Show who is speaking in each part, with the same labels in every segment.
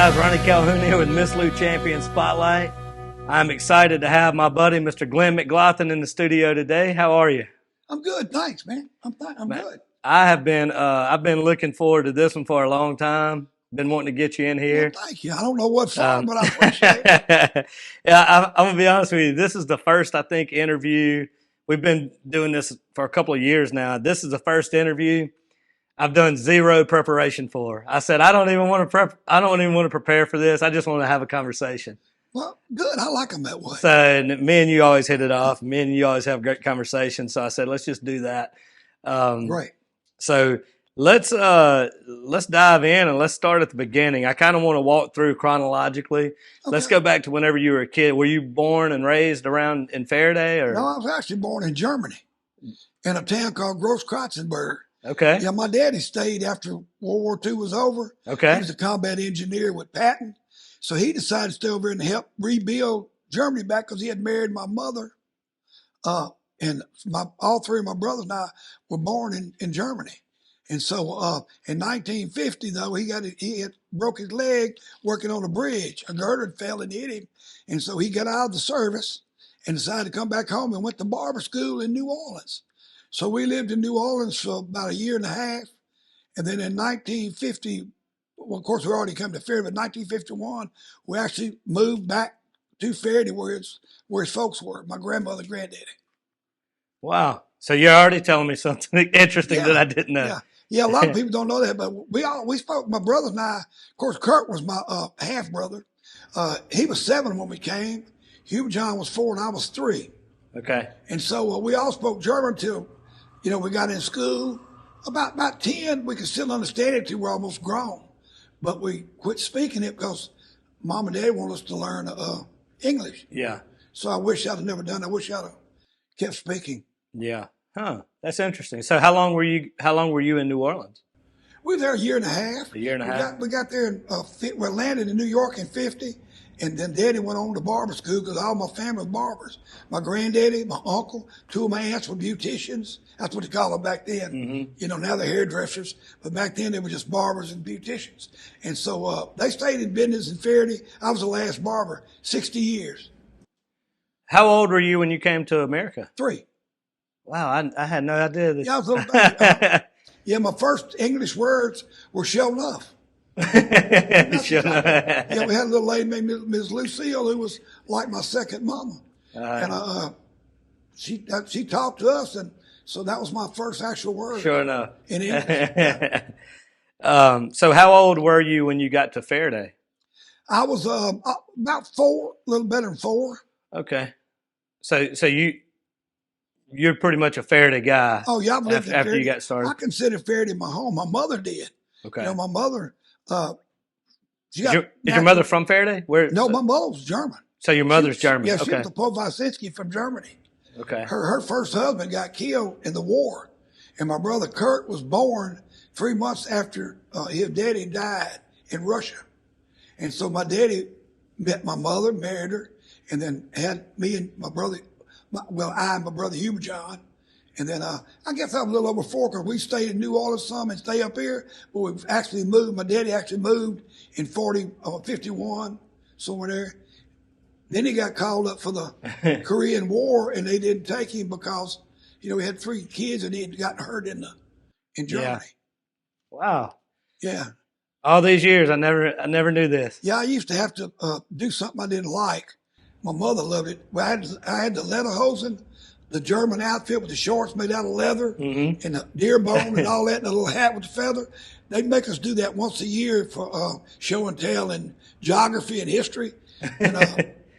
Speaker 1: guys, Ronnie Calhoun here with Miss Lou Champion Spotlight. I'm excited to have my buddy, Mr. Glen McGlothin, in the studio today. How are you?
Speaker 2: I'm good, thanks, man. I'm good.
Speaker 1: I've been looking forward to this one for a long time. Been wanting to get you in here.
Speaker 2: Well, thank you. I don't know what for, but I appreciate it.
Speaker 1: Yeah, I'm gonna be honest with you. This is the first, I think, interview. We've been doing this for a couple of years now. This is the first interview I've done zero preparation for. I said I don't even want to prepare for this. I just want to have a conversation.
Speaker 2: Well, good. I like them that way.
Speaker 1: So and me and you always hit it off. Me and you always have great conversations. So I said let's just do that.
Speaker 2: Great.
Speaker 1: So let's dive in and let's start at the beginning. I kind of want to walk through chronologically. Okay. Let's go back to whenever you were a kid. Were you born and raised around in Faraday? Or?
Speaker 2: No, I was actually born in Germany in a town called Großkreuzenberg.
Speaker 1: Okay.
Speaker 2: Yeah, my daddy stayed after World War II was over.
Speaker 1: Okay.
Speaker 2: He was a combat engineer with Patton. So he decided to stay over and help rebuild Germany back because he had married my mother. And all three of my brothers and I were born in Germany. And so in 1950, though, he had broke his leg working on a bridge. A girder fell and hit him. And so he got out of the service and decided to come back home and went to barber school in New Orleans. So we lived in New Orleans for about a year and a half. And then in 1950, well, of course, we already come to Faraday, but 1951, we actually moved back to Faraday where his folks were, my grandmother and granddaddy.
Speaker 1: Wow. So you're already telling me something interesting that I didn't know.
Speaker 2: Yeah, a lot of people don't know that, but we spoke, my brothers and I, of course, Kurt was my half-brother. He was 7 when we came. Hugh John was 4 and I was 3.
Speaker 1: Okay.
Speaker 2: And so we all spoke German till, we got in school. About 10, we could still understand it till we're almost grown. But we quit speaking it because Mom and Dad wanted us to learn English.
Speaker 1: Yeah.
Speaker 2: So I wish I'd have never done it. I wish I'd have kept speaking.
Speaker 1: Yeah. Huh. That's interesting. So how long were you in New Orleans?
Speaker 2: We were there a year and a half.
Speaker 1: A year and a half.
Speaker 2: We got there and we landed in New York in 50. And then Daddy went on to barber school because all my family was barbers. My granddaddy, my uncle, 2 of my aunts were beauticians. That's what they called them back then. Mm-hmm. Now they're hairdressers. But back then they were just barbers and beauticians. And so they stayed in business in Faraday. I was the last barber, 60 years.
Speaker 1: How old were you when you came to America?
Speaker 2: 3.
Speaker 1: Wow, I had no idea.
Speaker 2: Yeah, I was a little baby. Yeah, my first English words were show enough. Yeah, we had a little lady named Ms. Lucille who was like my second mama. And she talked to us, and so that was my first actual word.
Speaker 1: Sure enough.
Speaker 2: In English. Yeah.
Speaker 1: So how old were you when you got to Faraday?
Speaker 2: I was about 4, a little better than 4.
Speaker 1: Okay. So you're pretty much a Faraday guy.
Speaker 2: Oh, yeah, I've lived in
Speaker 1: after
Speaker 2: Faraday.
Speaker 1: You got started.
Speaker 2: I consider Faraday my home. My mother did.
Speaker 1: Okay.
Speaker 2: My mother.
Speaker 1: Is your mother from Faraday?
Speaker 2: No, my mother was German.
Speaker 1: So your mother's German.
Speaker 2: Yeah,
Speaker 1: okay.
Speaker 2: she was the Povasinski from Germany.
Speaker 1: Okay.
Speaker 2: Her first husband got killed in the war, and my brother Kurt was born 3 months after his daddy died in Russia. And so my daddy met my mother, married her, and then had me and my brother. I and my brother Hugh John. And then I guess I was a little over 4 because we stayed in New Orleans some and stay up here. But we've actually moved. My daddy actually moved in 51, somewhere there. Then he got called up for the Korean War, and they didn't take him because, he had 3 kids and he had gotten hurt in Germany.
Speaker 1: Yeah. Wow.
Speaker 2: Yeah.
Speaker 1: All these years, I never knew this.
Speaker 2: Yeah, I used to have to do something I didn't like. My mother loved it. Well, I had the lederhosen, the German outfit with the shorts made out of leather and the deer bone and all that, and the little hat with the feather. They'd make us do that once a year for show and tell and geography and history. And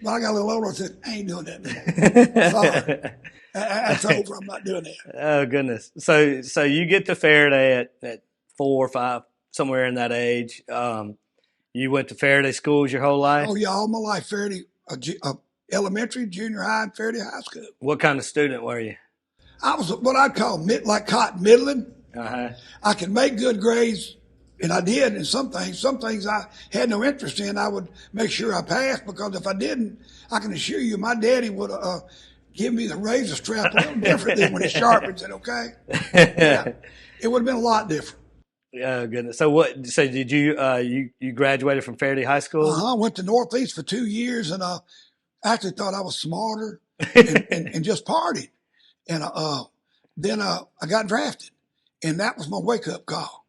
Speaker 2: when I got a little older, I said, I ain't doing that. Sorry. That's over. I'm not doing that.
Speaker 1: Oh, goodness. So you get to Faraday at 4 or 5, somewhere in that age. You went to Faraday schools your whole life?
Speaker 2: Oh, yeah, all my life. Faraday, elementary, junior high, and Faraday High School.
Speaker 1: What kind of student were you?
Speaker 2: I was what I'd call cotton middling.
Speaker 1: Uh-huh.
Speaker 2: I could make good grades, and I did in some things. Some things I had no interest in, I would make sure I passed, because if I didn't, I can assure you my daddy would give me the razor strap a little different than when he sharpened it, okay? Yeah. It would have been a lot different.
Speaker 1: Goodness. So what? So did you graduated from Faraday High School?
Speaker 2: I went to Northeast for 2 years, and actually thought I was smarter and just partied. And then I got drafted, and that was my wake up call.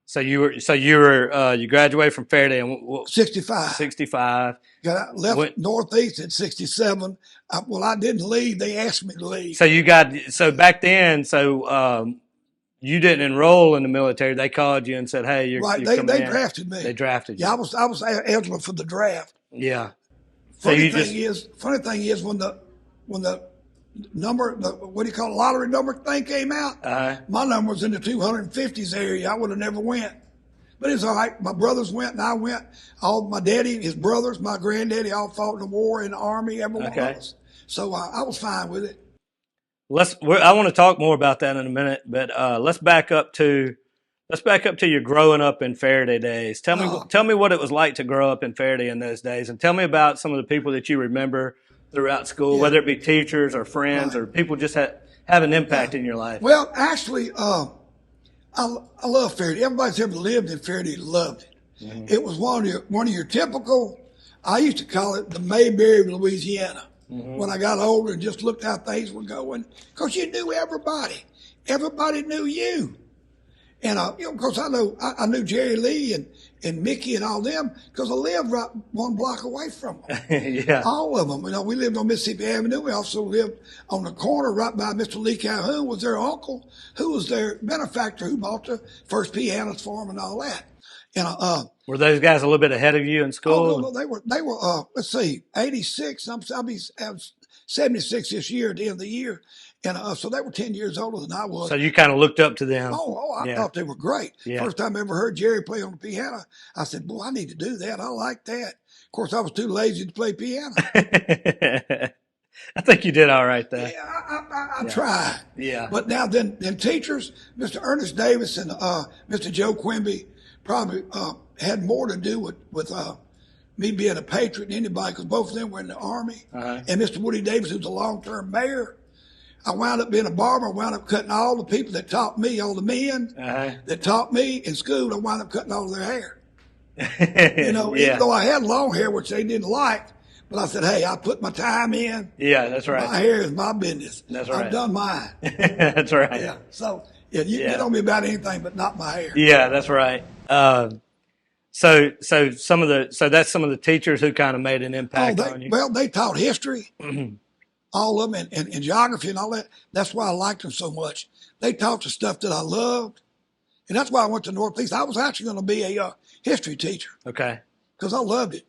Speaker 1: So you graduated from Faraday in
Speaker 2: 65.
Speaker 1: 65.
Speaker 2: Left Northeast at 67. I didn't leave. They asked me to leave.
Speaker 1: So back then, you didn't enroll in the military. They called you and said, "Hey, you're
Speaker 2: right."
Speaker 1: You're
Speaker 2: They drafted me.
Speaker 1: They drafted you.
Speaker 2: Yeah, I was eligible for the draft.
Speaker 1: Yeah.
Speaker 2: Funny thing is when the number, what do you call it, lottery number thing came out, my number was in the 250s area. I would have never went. But it's all right. My brothers went and I went. All my daddy, his brothers, my granddaddy all fought in the war, in the Army, every one of us. So I was fine with it.
Speaker 1: I want to talk more about that in a minute, but let's back up to your growing up in Faraday days. Tell me what it was like to grow up in Faraday in those days, and tell me about some of the people that you remember throughout school, whether it be teachers or friends or people just have an impact in your life.
Speaker 2: Well, actually, I love Faraday. Everybody's ever lived in Faraday loved it. Mm-hmm. It was one of your typical. I used to call it the Mayberry of Louisiana. Mm-hmm. When I got older and just looked how things were going, because you knew everybody. Everybody knew you. And of course, I knew Jerry Lee and Mickey and all them because I lived right one block away from them.
Speaker 1: Yeah.
Speaker 2: All of them. We lived on Mississippi Avenue. We also lived on the corner right by Mr. Lee Calhoun was their uncle, who was their benefactor, who bought the first pianos for them and all that. And
Speaker 1: were those guys a little bit ahead of you in school?
Speaker 2: Oh, no, they were. Let's see, 86. I'll be 76 this year at the end of the year. And so they were 10 years older than I was.
Speaker 1: So you kind of looked up to them.
Speaker 2: I thought they were great. Yeah. First time I ever heard Jerry play on the piano, I said, boy, I need to do that. I like that. Of course, I was too lazy to play piano.
Speaker 1: I think you did all right there.
Speaker 2: Yeah, I tried.
Speaker 1: Yeah.
Speaker 2: But now then teachers, Mr. Ernest Davis and Mr. Joe Quimby probably had more to do with me being a patriot than anybody, because both of them were in the Army. Uh-huh. And Mr. Woody Davis, who's a long-term mayor. I wound up being a barber. I wound up cutting all the people that taught me, all the men that taught me in school. I wound up cutting all their hair. Even though I had long hair, which they didn't like, but I said, hey, I put my time in.
Speaker 1: Yeah, that's right.
Speaker 2: My hair is my business.
Speaker 1: That's right.
Speaker 2: I've done mine.
Speaker 1: That's right.
Speaker 2: Yeah. So you can get on me about anything, but not my hair.
Speaker 1: Yeah, that's right. So that's some of the teachers who kind of made an impact on you.
Speaker 2: Well, they taught history. All of them, and geography and all that. That's why I liked them so much. They taught the stuff that I loved. And that's why I went to Northeast. I was actually going to be a history teacher.
Speaker 1: Okay.
Speaker 2: Because I loved it.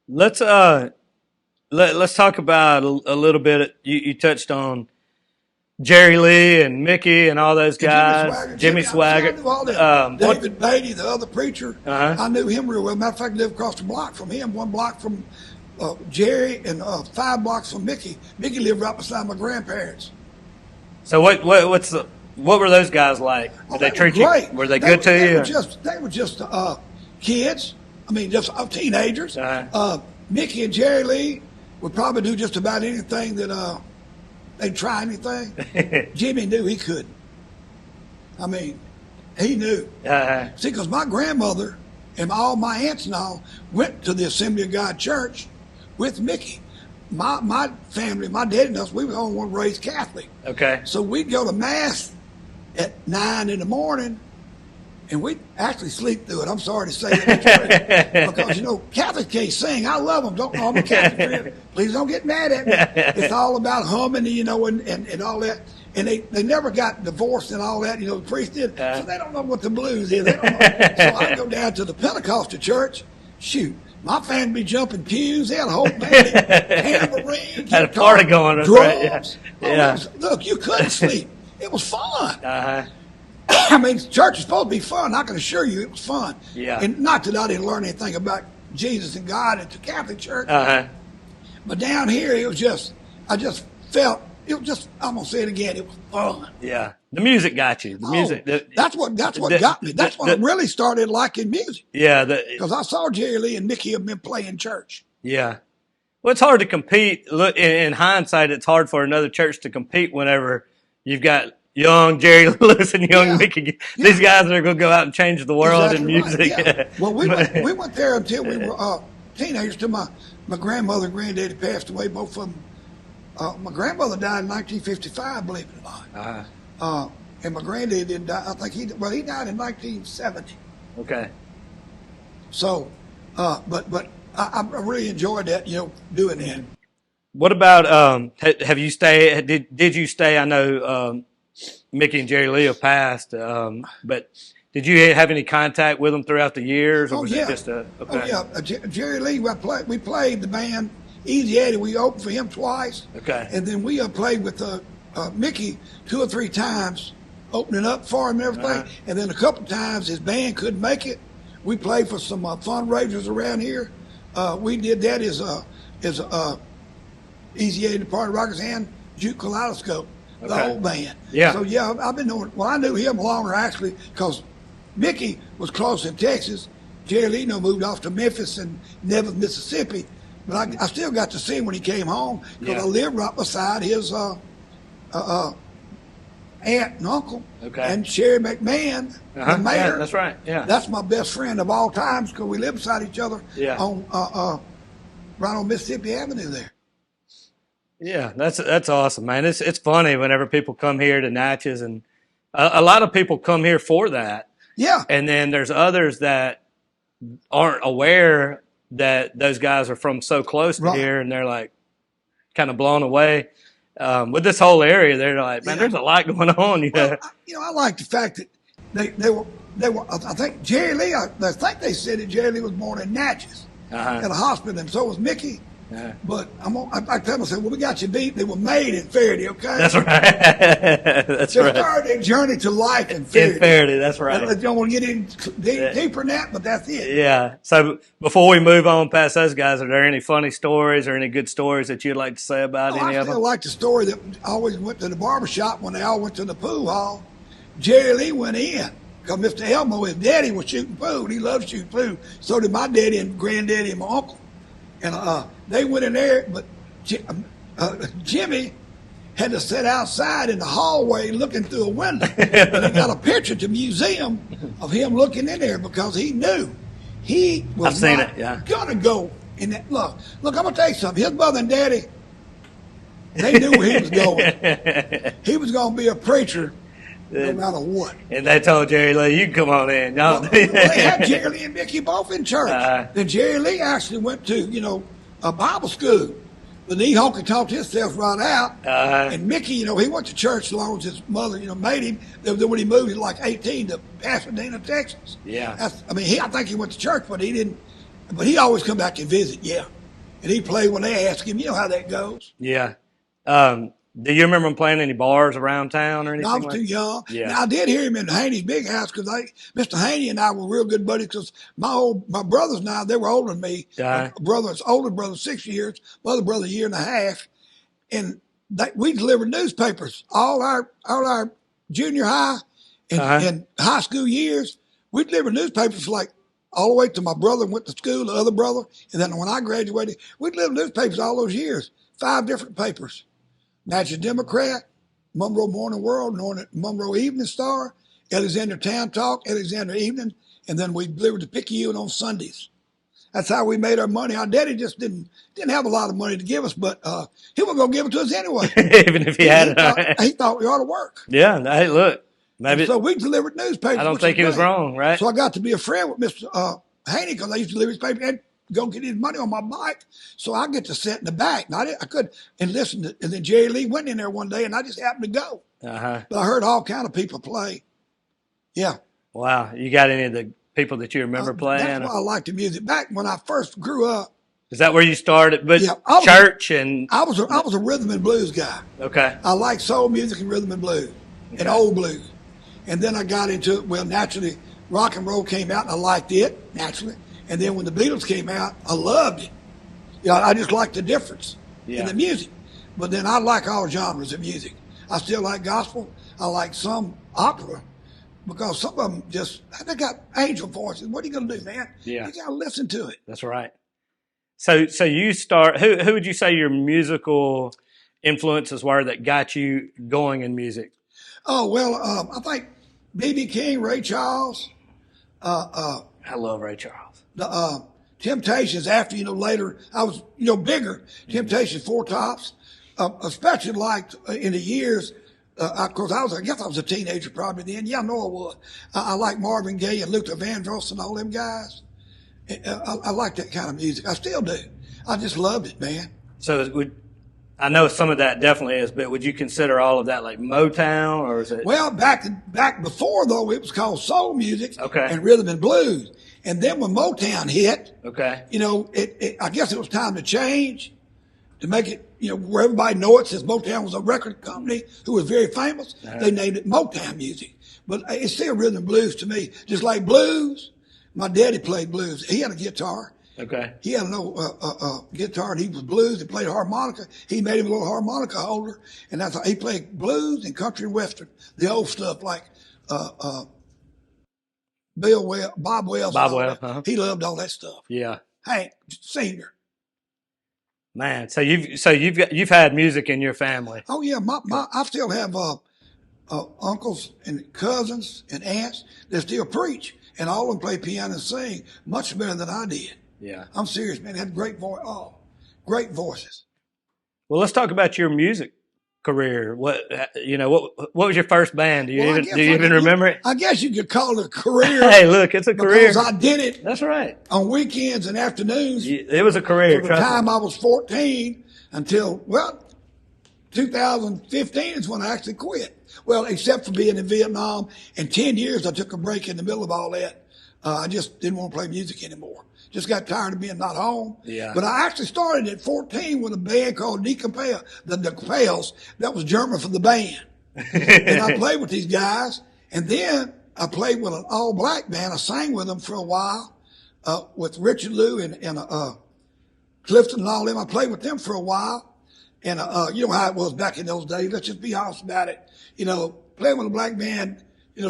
Speaker 1: Let's talk about a little bit. You touched on Jerry Lee and Mickey and all those guys. Jimmy Swaggart.
Speaker 2: David Beatty, the other preacher. I knew him real well. Matter of fact, I lived across the block from him, 1 block from Jerry, and 5 blocks from Mickey. Mickey lived right beside my grandparents.
Speaker 1: So what were those guys like? Did they treat you? Were they good to you?
Speaker 2: They were just kids. I mean, just teenagers. Mickey and Jerry Lee would probably do just about anything that they'd try anything. Jimmy knew he couldn't. I mean, he knew. See, because my grandmother and all my aunts and all went to the Assembly of God Church with Mickey. My family, my dad and us, we were the only one raised Catholic.
Speaker 1: Okay.
Speaker 2: So we'd go to Mass at 9 in the morning, and we'd actually sleep through it. I'm sorry to say that. Because, Catholics can't sing. I love them. Don't know I'm a Catholic. Please don't get mad at me. It's all about harmony, and all that. And they never got divorced and all that, the priest did. So they don't know what the blues is. They don't know. So I go down to the Pentecostal church. Shoot. My family be jumping pews. They had a whole band, tambourine,
Speaker 1: had a party going on,
Speaker 2: drums.
Speaker 1: Right? Yeah.
Speaker 2: Look, you couldn't sleep. It was fun. I mean, church is supposed to be fun. I can assure you it was fun.
Speaker 1: Yeah.
Speaker 2: And not that I didn't learn anything about Jesus and God at the Catholic Church. But down here, I'm going to say it again, it was fun.
Speaker 1: Yeah. The music got you. The music.
Speaker 2: That's what got me. That's when I really started liking music.
Speaker 1: Yeah.
Speaker 2: Because I saw Jerry Lee and Mickey have been playing church.
Speaker 1: Yeah. Well, it's hard to compete. Look, in hindsight, it's hard for another church to compete whenever you've got young Jerry Lewis and young
Speaker 2: Yeah,
Speaker 1: Mickey.
Speaker 2: yeah,
Speaker 1: These guys are going to go out and change the world in
Speaker 2: exactly right.
Speaker 1: music.
Speaker 2: Yeah. Well, we went there until we were teenagers. Till my grandmother and granddaddy passed away, both of them. My grandmother died in 1955, believe it or not. And my granddaddy didn't die. I think he died in 1970.
Speaker 1: Okay.
Speaker 2: So, but I really enjoyed that, doing that.
Speaker 1: What about have you stayed? Did you stay? I know Mickey and Jerry Lee have passed, but did you have any contact with them throughout the years, or
Speaker 2: Oh
Speaker 1: was
Speaker 2: yeah,
Speaker 1: it just a
Speaker 2: oh
Speaker 1: okay?
Speaker 2: yeah. Jerry Lee, we played the band Easy Eddie. We opened for him twice,
Speaker 1: Okay.
Speaker 2: and then we played with Mickey 2 or 3 times, opening up for him and everything. And then a couple times his band couldn't make it. We played for some fundraisers around here. We did that as Easy Eddie, the Party Rockers, and Juke Kaleidoscope, the
Speaker 1: Okay.
Speaker 2: whole band.
Speaker 1: Yeah.
Speaker 2: So yeah, I've been knowing. Well, I knew him longer actually because Mickey was close in Texas. Jerry Lee moved off to Memphis and Nevis, Mississippi. But I still got to see him when he came home because
Speaker 1: Yeah.
Speaker 2: I lived right beside his aunt and uncle,
Speaker 1: Okay.
Speaker 2: and Sherry McMahon, the mayor.
Speaker 1: Yeah, that's right. Yeah.
Speaker 2: That's my best friend of all times because we live beside each other
Speaker 1: Yeah.
Speaker 2: on right on Mississippi Avenue there.
Speaker 1: Yeah, that's awesome, man. It's funny whenever people come here to Natchez, and a lot of people come here for that.
Speaker 2: Yeah.
Speaker 1: And then there's others that aren't aware that those guys are from so close to
Speaker 2: Right.
Speaker 1: here, and they're like kind of blown away with this whole area. They're like, man,
Speaker 2: Yeah.
Speaker 1: there's a lot going on. You know?
Speaker 2: Well, I like the fact that they were. I think Jerry Lee. I think they said that Jerry Lee was born in Natchez in a hospital, and so was Mickey. But I tell them, I said, well, we got you beat. They were made in Faraday, okay?
Speaker 1: That's right. That's
Speaker 2: They
Speaker 1: right.
Speaker 2: started their journey to life in Faraday.
Speaker 1: In Faraday, that's right.
Speaker 2: I don't want to get in deeper than that, but that's it.
Speaker 1: Yeah. So before we move on past those guys, are there any funny stories or any good stories that you'd like to say about any
Speaker 2: I
Speaker 1: of
Speaker 2: still
Speaker 1: them?
Speaker 2: like the story that I always went to the barbershop when they all went to the pool hall. Jerry Lee went in because Mr. Elmo, his daddy, was shooting pool. He loved shooting pool. So did my daddy and granddaddy and my uncle. And they went in there, but Jimmy had to sit outside in the hallway looking through a window. And they got a picture at the museum of him looking in there because he knew he was not going to go in that. Look, I'm going to tell you something. His mother and daddy, they knew where he was going. He was going to be a preacher no matter what.
Speaker 1: And they told Jerry Lee, you can come on in.
Speaker 2: Well, they had Jerry Lee and Mickey both in church. Then Jerry Lee actually went to, a Bible school. But he honky talked himself right out. And Mickey, he went to church as long as his mother, made him. Then when he moved at like 18 to Pasadena, Texas.
Speaker 1: Yeah.
Speaker 2: I think he went to church, but he didn't. But he always come back and visit, yeah. And he played when they asked him. You know how that goes.
Speaker 1: Yeah. Do you remember him playing any bars around town or anything?
Speaker 2: I was too young.
Speaker 1: Yeah.
Speaker 2: Now, I did hear him in Haney's big house because Mr. Haney and I were real good buddies because my brothers now, they were older than me. My older brother, 6 years, my other brother, a year and a half. And we delivered newspapers all our junior high and high school years. We delivered newspapers like all the way to my brother went to school, the other brother. And then when I graduated, we delivered newspapers all those years, 5 different papers. Natchez Democrat, Monroe Morning World, Monroe Evening Star, Alexander Town Talk, Alexander Evening, and then we delivered to Picayune on Sundays. That's how we made our money. Our daddy just didn't have a lot of money to give us, but he was going to give it to us anyway.
Speaker 1: Even if he had it.
Speaker 2: He thought we ought to work.
Speaker 1: Yeah. Hey, look. Maybe.
Speaker 2: So we delivered newspapers.
Speaker 1: I don't think he was wrong, right?
Speaker 2: So I got to be a friend with Mr. Haney because I used to deliver his paper and go get his money on my bike. So I get to sit in the back. And I could and listen to, and then Jerry Lee went in there one day and I just happened to go. But I heard all kind of people play. Yeah.
Speaker 1: Wow. You got any of the people that you remember playing?
Speaker 2: That's why I like the music. Back when I first grew up.
Speaker 1: Is that where you started? But
Speaker 2: yeah,
Speaker 1: church and
Speaker 2: I was a rhythm and blues guy.
Speaker 1: Okay.
Speaker 2: I like soul music and rhythm and blues and old blues. And then I got into it. Well, naturally, rock and roll came out and I liked it, naturally. And then when the Beatles came out, I loved it. I just liked the difference in the music. But then I like all genres of music. I still like gospel. I like some opera because some of them they got angel voices. What are you going to do, man?
Speaker 1: Yeah.
Speaker 2: You got to listen to it.
Speaker 1: That's right. So you start, who would you say your musical influences were that got you going in music?
Speaker 2: Oh well, I think B.B. King, Ray Charles,
Speaker 1: I love Ray Charles.
Speaker 2: the Temptations. After later I was bigger. Temptations, Four Tops, especially like in the years. Of course, I guess I was a teenager probably then. Yeah, I know I was. I like Marvin Gaye and Luther Vandross and all them guys. I like that kind of music. I still do. I just loved it, man.
Speaker 1: So I know some of that definitely is, but would you consider all of that like Motown, or is it?
Speaker 2: Well, back before though, it was called soul music
Speaker 1: Okay.
Speaker 2: and rhythm and blues. And then when Motown hit,
Speaker 1: Okay.
Speaker 2: I guess it was time to change, to make it, where everybody know it, since Motown was a record company who was very famous. They named it Motown music. But it's still rhythm and blues to me. Just like blues, my daddy played blues. He had a guitar.
Speaker 1: Okay.
Speaker 2: He had a guitar, and he was blues. He played harmonica. He made him a little harmonica holder, and that's how he played blues and country and western, the old stuff like Bob Wells.
Speaker 1: Bob Wells. Uh-huh.
Speaker 2: He loved all that stuff.
Speaker 1: Yeah.
Speaker 2: Hank Senior.
Speaker 1: Man, so you've had music in your family.
Speaker 2: Oh yeah, I still have uncles and cousins and aunts that still preach, and all of them play piano and sing much better than I did.
Speaker 1: Yeah.
Speaker 2: I'm serious, man. They had great voice. Oh, great voices.
Speaker 1: Well, let's talk about your music career. What was your first band? Do you even remember it?
Speaker 2: I guess you could call it a career.
Speaker 1: Hey, look, it's a career.
Speaker 2: Because I did it.
Speaker 1: That's right.
Speaker 2: On weekends and afternoons.
Speaker 1: It was a career.
Speaker 2: From the time I was 14 until 2015 is when I actually quit. Well, except for being in Vietnam, and 10 years I took a break in the middle of all that. I just didn't want to play music anymore. Just got tired of being not home.
Speaker 1: Yeah.
Speaker 2: But I actually started at 14 with a band called the Compels. That was German for the band. And I played with these guys. And then I played with an all-black band. I sang with them for a while, with Richard Lou and Clifton and all them. I played with them for a while. And you know how it was back in those days. Let's just be honest about it. Playing with a black band,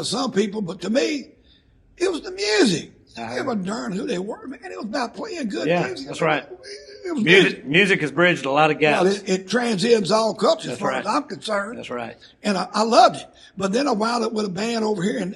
Speaker 2: some people, but to me, it was the music. It wasn't darn who they were, man. It was about playing good music.
Speaker 1: That's right.
Speaker 2: It was
Speaker 1: music has bridged a lot of gaps.
Speaker 2: Well, it transcends all cultures, as far as I'm concerned.
Speaker 1: That's right.
Speaker 2: And I loved it. But then I wound up with a band over here in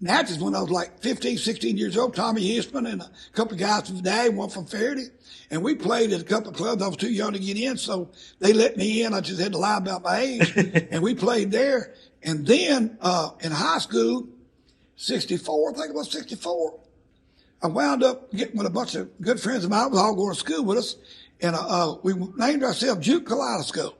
Speaker 2: Natchez when I was like 15, 16 years old. Tommy Eastman and a couple of guys from Day, one from Faraday. And we played at a couple of clubs. I was too young to get in, so they let me in. I just had to lie about my age. And we played there. And then in high school, 64, I think it was 64. I wound up getting with a bunch of good friends of mine. Was all going to school with us. And we named ourselves Juke Kaleidoscope.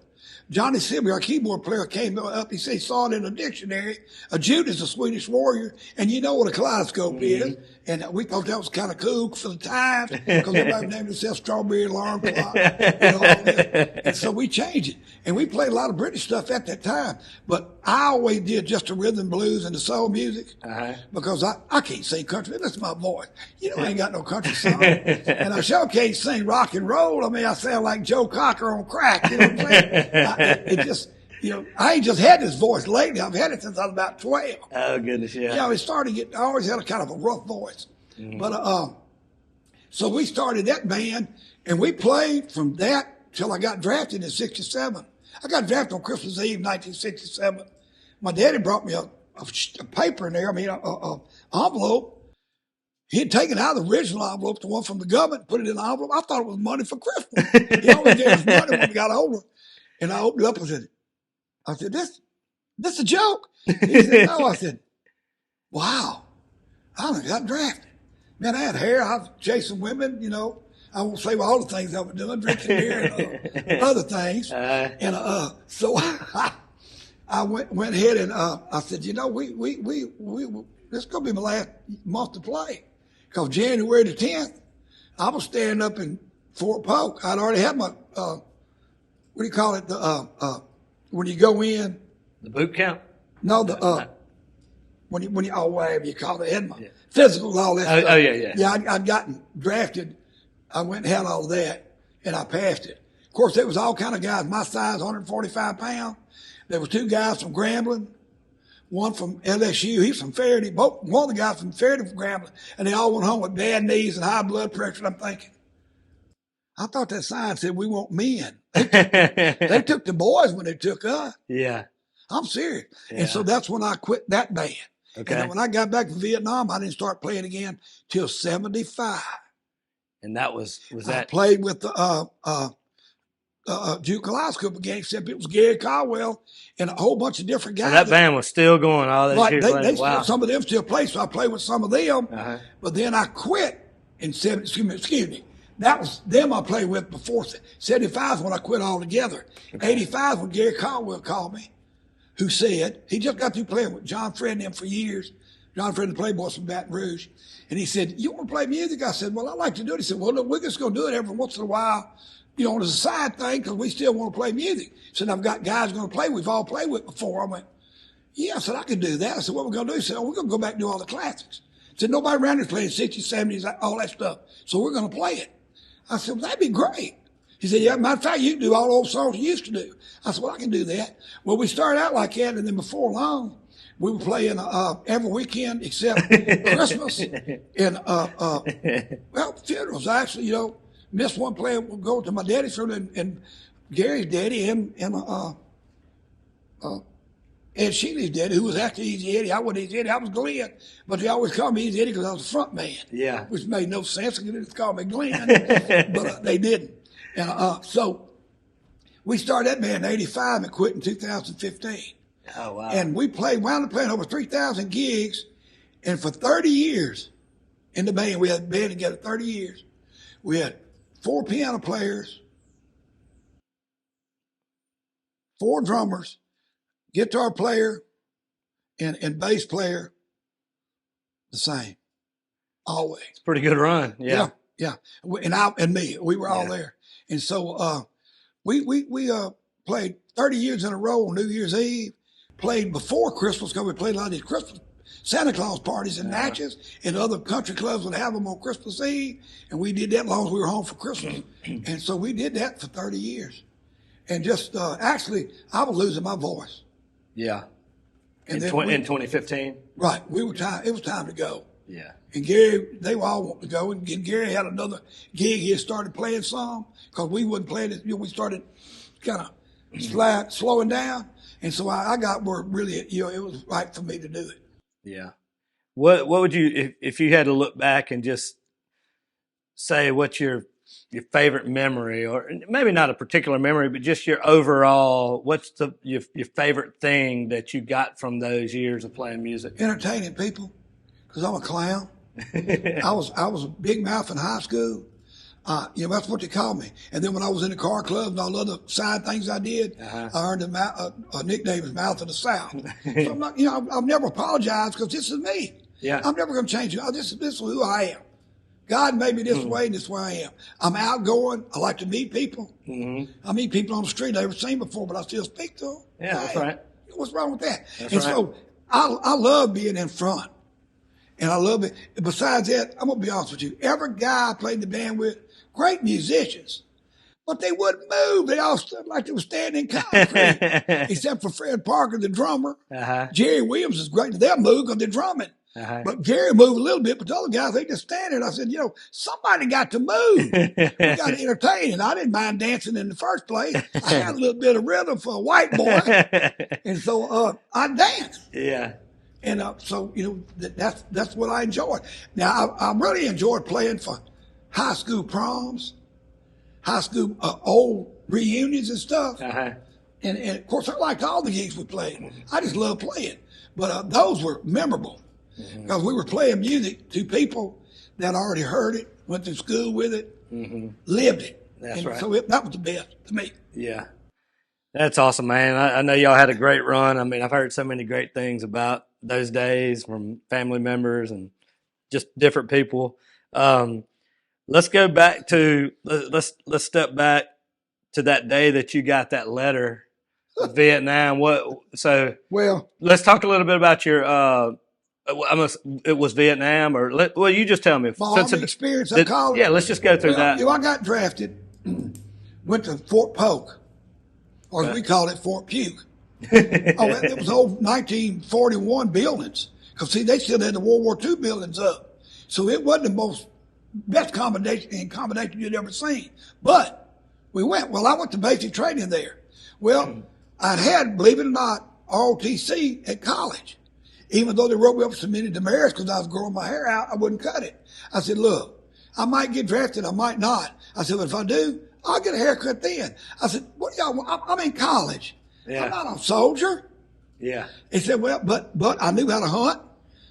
Speaker 2: Johnny Silby, our keyboard player, came up. He said he saw it in a dictionary. A Jute is a Swedish warrior, and you know what a kaleidoscope is. And we thought that was kind of cool for the times because everybody named themselves Strawberry Alarm Clock. All that. And so we changed it. And we played a lot of British stuff at that time. But I always did just the rhythm blues and the soul music because I can't sing country. Listen to my voice. I ain't got no country song. And I sure can't sing rock and roll. I mean, I sound like Joe Cocker on crack. You know what I'm saying? I ain't just had this voice lately. I've had it since I was about 12.
Speaker 1: Oh, goodness, yeah.
Speaker 2: It started getting, I always had a kind of a rough voice. Mm-hmm. But, so we started that band, and we played from that till I got drafted in 67. I got drafted on Christmas Eve, 1967. My daddy brought me a paper in there, an envelope. He had taken out the original envelope, the one from the government, put it in the envelope. I thought it was money for Christmas. He always gave us money when we got older. And I opened it up and I said, this a joke? He said, no. I said, wow, I done got drafted. Man, I had hair. I was chasing women, I won't say all the things I was doing, drinking beer and other things. And so I went ahead and I said, this is going to be my last month to play. Because January the 10th, I was standing up in Fort Polk. I'd already had my, what do you call it? When you go in.
Speaker 1: The boot camp?
Speaker 2: No, when you whatever you call it, my physical, all that stuff.
Speaker 1: Oh, yeah.
Speaker 2: Yeah, I'd gotten drafted. I went and had all that, and I passed it. Of course, there was all kind of guys my size, 145 pounds. There was two guys from Grambling, one from LSU. He's from Faraday. One of the guys from Faraday from Grambling, and they all went home with bad knees and high blood pressure. And I'm thinking, I thought that sign said we want men. They took the boys when they took us.
Speaker 1: Yeah.
Speaker 2: I'm serious.
Speaker 1: Yeah.
Speaker 2: And so that's when I quit that band.
Speaker 1: Okay.
Speaker 2: And then when I got back from Vietnam, I didn't start playing again till 75.
Speaker 1: And that was
Speaker 2: I
Speaker 1: that
Speaker 2: played with Duke Group again, except it was Gary Caldwell and a whole bunch of different guys.
Speaker 1: so that band was still going all those
Speaker 2: Right,
Speaker 1: years
Speaker 2: they
Speaker 1: later.
Speaker 2: still,
Speaker 1: Wow.
Speaker 2: some of them still play, so I played with some of them. But then I quit in excuse me. That was them I played with before 75 is when I quit altogether. Okay. 85 when Gary Caldwell called me, who said he just got through playing with John Fred and them for years. John Fred and the Playboys from Baton Rouge. And he said, "You want to play music?" I said, "Well, I like to do it." He said, "Well, look, we're just going to do it every once in a while, you know, as a side thing, because we still want to play music." He said, "I've got guys going to play we've all played with before." I went, "Yeah." I said, "I can do that." I said, "What we're going to do?" He said, "Oh, we're going to go back and do all the classics." He said, "Nobody around here's playing 60s, 70s, all that stuff. So we're going to play it." I said, "Well, that'd be great." He said, "Yeah, matter of fact, you can do all the old songs you used to do." I said, "Well, I can do that." Well, we started out like that, and then before long, we were playing every weekend except Christmas and, well, funerals. Actually, you know, missed one playing. We'll go to my daddy's funeral and Gary's daddy and Ed Shealy's daddy, who was actually Easy Eddie. I wasn't Easy Eddie. I was Glen, but they always called me Easy Eddie because I was the front man.
Speaker 1: Yeah.
Speaker 2: Which made no sense. They just called me Glen, but they didn't. And so we started that band in 85 and quit in 2015.
Speaker 1: Oh, wow.
Speaker 2: And we wound up playing over 3,000 gigs. And for 30 years in the band, we had been together 30 years. We had 4 piano players, 4 drummers, guitar player, and bass player, the same, always.
Speaker 1: It's a pretty good run. Yeah.
Speaker 2: Yeah. And me, we were all there. And so we played 30 years in a row on New Year's Eve, played before Christmas because we played a lot of these Christmas Santa Claus parties in Natchez, and other country clubs would have them on Christmas Eve, and we did that as long as we were home for Christmas. And so we did that for 30 years. And just actually, I was losing my voice.
Speaker 1: Yeah.
Speaker 2: And
Speaker 1: in 2015?
Speaker 2: Right. It was time to go.
Speaker 1: Yeah.
Speaker 2: And Gary, they were all wanting to go. And Gary had another gig. He had started playing some because we wouldn't play it. You know, we started kind of slowing down. And so I got where really, you know, it was right for me to do it.
Speaker 1: Yeah. What would you, if you had to look back and just say what's your favorite memory, or maybe not a particular memory, but just your overall, what's your favorite thing that you got from those years of playing music?
Speaker 2: Entertaining people, because I'm a clown. I was a big mouth in high school. You know, that's what they called me. And then when I was in the car club and all the other side things I did, I earned a nickname as Mouth of the South. So I'm not, you know, I've never apologized because this is me.
Speaker 1: Yeah.
Speaker 2: I'm never going to change it. This is who I am. God made me this way, and this is where I am. I'm outgoing. I like to meet people. Mm-hmm. I meet people on the street I've never seen before, but I still speak to them.
Speaker 1: Yeah, that's right.
Speaker 2: What's wrong with that?
Speaker 1: That's right.
Speaker 2: So I love being in front. And I love it. Besides that, I'm going to be honest with you. Every guy I played in the band with, great musicians, but they wouldn't move. They all stood like they were standing in concrete, except for Fred Parker, the drummer. Jerry Williams is great. They'll move because they're drumming. But Gary moved a little bit, but the other guys, they just stand there. And I said, you know, somebody got to move. We got to entertain. And I didn't mind dancing in the first place. I had a little bit of rhythm for a white boy. And so I danced.
Speaker 1: Yeah.
Speaker 2: And so, you know, that's what I enjoyed. Now, I really enjoyed playing for high school proms, high school old reunions and stuff. And of course, I liked all the gigs we played. I just loved playing. But those were memorable because we were playing music to people that already heard it, went to school with it, lived it.
Speaker 1: That's right.
Speaker 2: So that was the best to me.
Speaker 1: Yeah. That's awesome, man. I know y'all had a great run. I mean, I've heard so many great things about those days from family members and just different people. Let's go back to let's step back to that day that you got that letter from Vietnam. Well, let's talk a little bit about your it was Vietnam you just tell me.
Speaker 2: My Army experience, I call it.
Speaker 1: Yeah, let's just go through that.
Speaker 2: You know, I got drafted, went to Fort Polk, or as we call it, Fort Puke. It was old 1941 buildings. Because, see, they still had the World War II buildings up. So it wasn't the best accommodation you'd ever seen. But we went. Well, I went to basic training there. Well, I'd had, believe it or not, ROTC at college. Even though they wrote me up for so many demerits because I was growing my hair out, I wouldn't cut it. I said, look, I might get drafted, I might not. I said, but if I do, I'll get a haircut then. I said, what y'all want? I'm in college. Yeah. I'm not a soldier.
Speaker 1: Yeah.
Speaker 2: He said, well, but I knew how to hunt.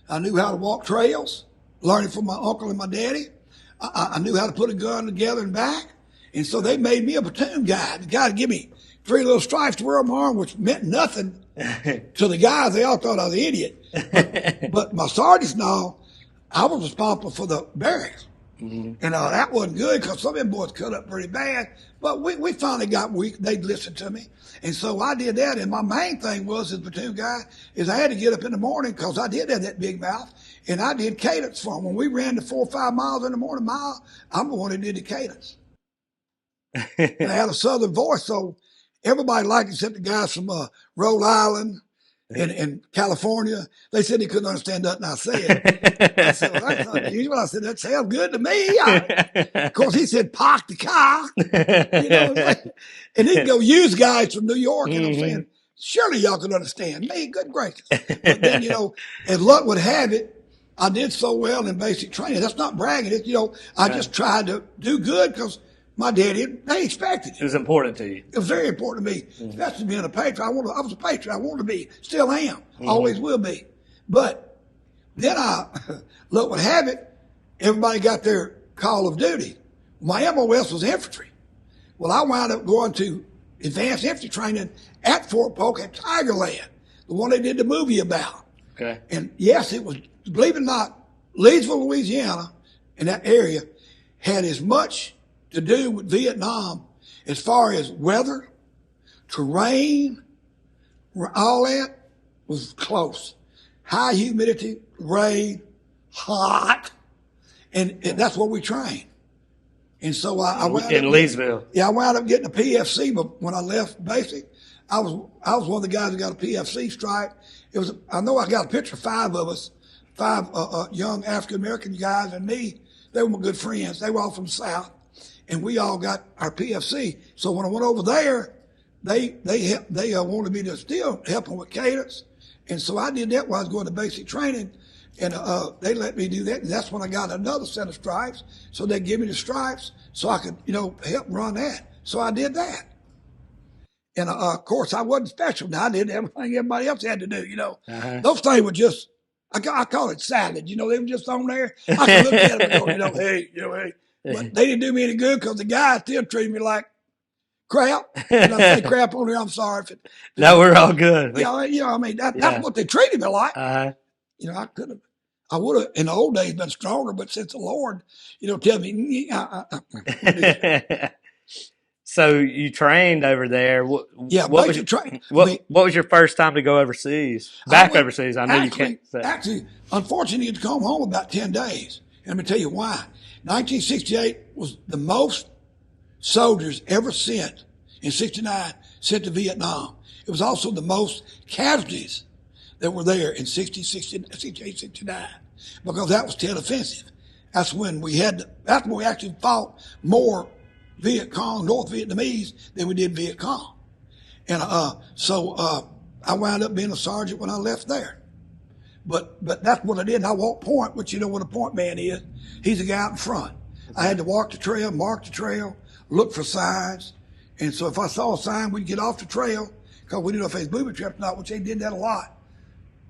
Speaker 2: I knew how to walk trails, learning from my uncle and my daddy. I knew how to put a gun together and back. And so they made me a platoon guy. The guy would give me 3 little stripes to wear on my arm, which meant nothing to the guys. They all thought I was an idiot. But my sergeants and all, I was responsible for the barracks. Mm-hmm. And that wasn't good because some of them boys cut up pretty bad. But we finally got weak. They'd listen to me. And so I did that. And my main thing was, as platoon guy, is I had to get up in the morning because I did have that big mouth. And I did cadence for them. When we ran the 4 or 5 miles in the morning mile, I'm the one who did the cadence. And I had a southern voice, so everybody liked it except the guys from Rhode Island and California. They said they couldn't understand nothing I said. I said, well, that's unusual. I said, that sounds good to me. Of course, he said, park the car. You know, and he'd go use guys from New York, and I'm saying, surely y'all could understand me. Good gracious. But then, you know, as luck would have it, I did so well in basic training. That's not bragging. It's, you know, I just tried to do good because my daddy, they expected it.
Speaker 1: It was important to you.
Speaker 2: It was very important to me, especially being a patriot. I was a patriot. I wanted to be, still am, always will be. But then look what have it, everybody got their call of duty. My MOS was infantry. Well, I wound up going to advanced infantry training at Fort Polk at Tigerland, the one they did the movie about.
Speaker 1: Okay.
Speaker 2: And yes, it was, believe it or not, Leesville, Louisiana, in that area, had as much to do with Vietnam as far as weather, terrain, all that was close. High humidity, rain, hot, and that's what we trained. And so I wound
Speaker 1: in Leesville.
Speaker 2: Yeah, I wound up getting a PFC, but when I left basic, I was one of the guys who got a PFC stripe. I know I got a picture of 5 of us, 5 young African American guys and me. They were my good friends. They were all from the South. And we all got our PFC. So when I went over there, they wanted me to still help them with cadence. And so I did that while I was going to basic training. And they let me do that. And that's when I got another set of stripes. So they give me the stripes so I could, you know, help run that. So I did that. And of course, I wasn't special. Now, I did everything everybody else had to do, you know. Those things were just, I call it salad. You know, they were just on there. I could look at them and go, you know, hey. But they didn't do me any good because the guy still treated me like crap. And I say crap on here, I'm sorry.
Speaker 1: No, we're all good.
Speaker 2: You know, I mean, that's what they treated me like. You know, I would have in the old days been stronger, but since the Lord, you know, tell me.
Speaker 1: So you trained over there. What was your first time to go overseas? Overseas. I know you can't say.
Speaker 2: Actually, unfortunately, you had to come home about 10 days. And let me tell you why. 1968 was the most soldiers ever sent in 69 sent to Vietnam. It was also the most casualties that were there in 68, 69, because that was Tet Offensive. That's when we actually fought more Viet Cong, North Vietnamese than we did Viet Cong. And so I wound up being a sergeant when I left there. But that's what I did. And I walked point, which you know what a point man is. He's the guy out in front. I had to walk the trail, mark the trail, look for signs. And so if I saw a sign, we'd get off the trail because we didn't know if it was booby traps or not, which they did that a lot.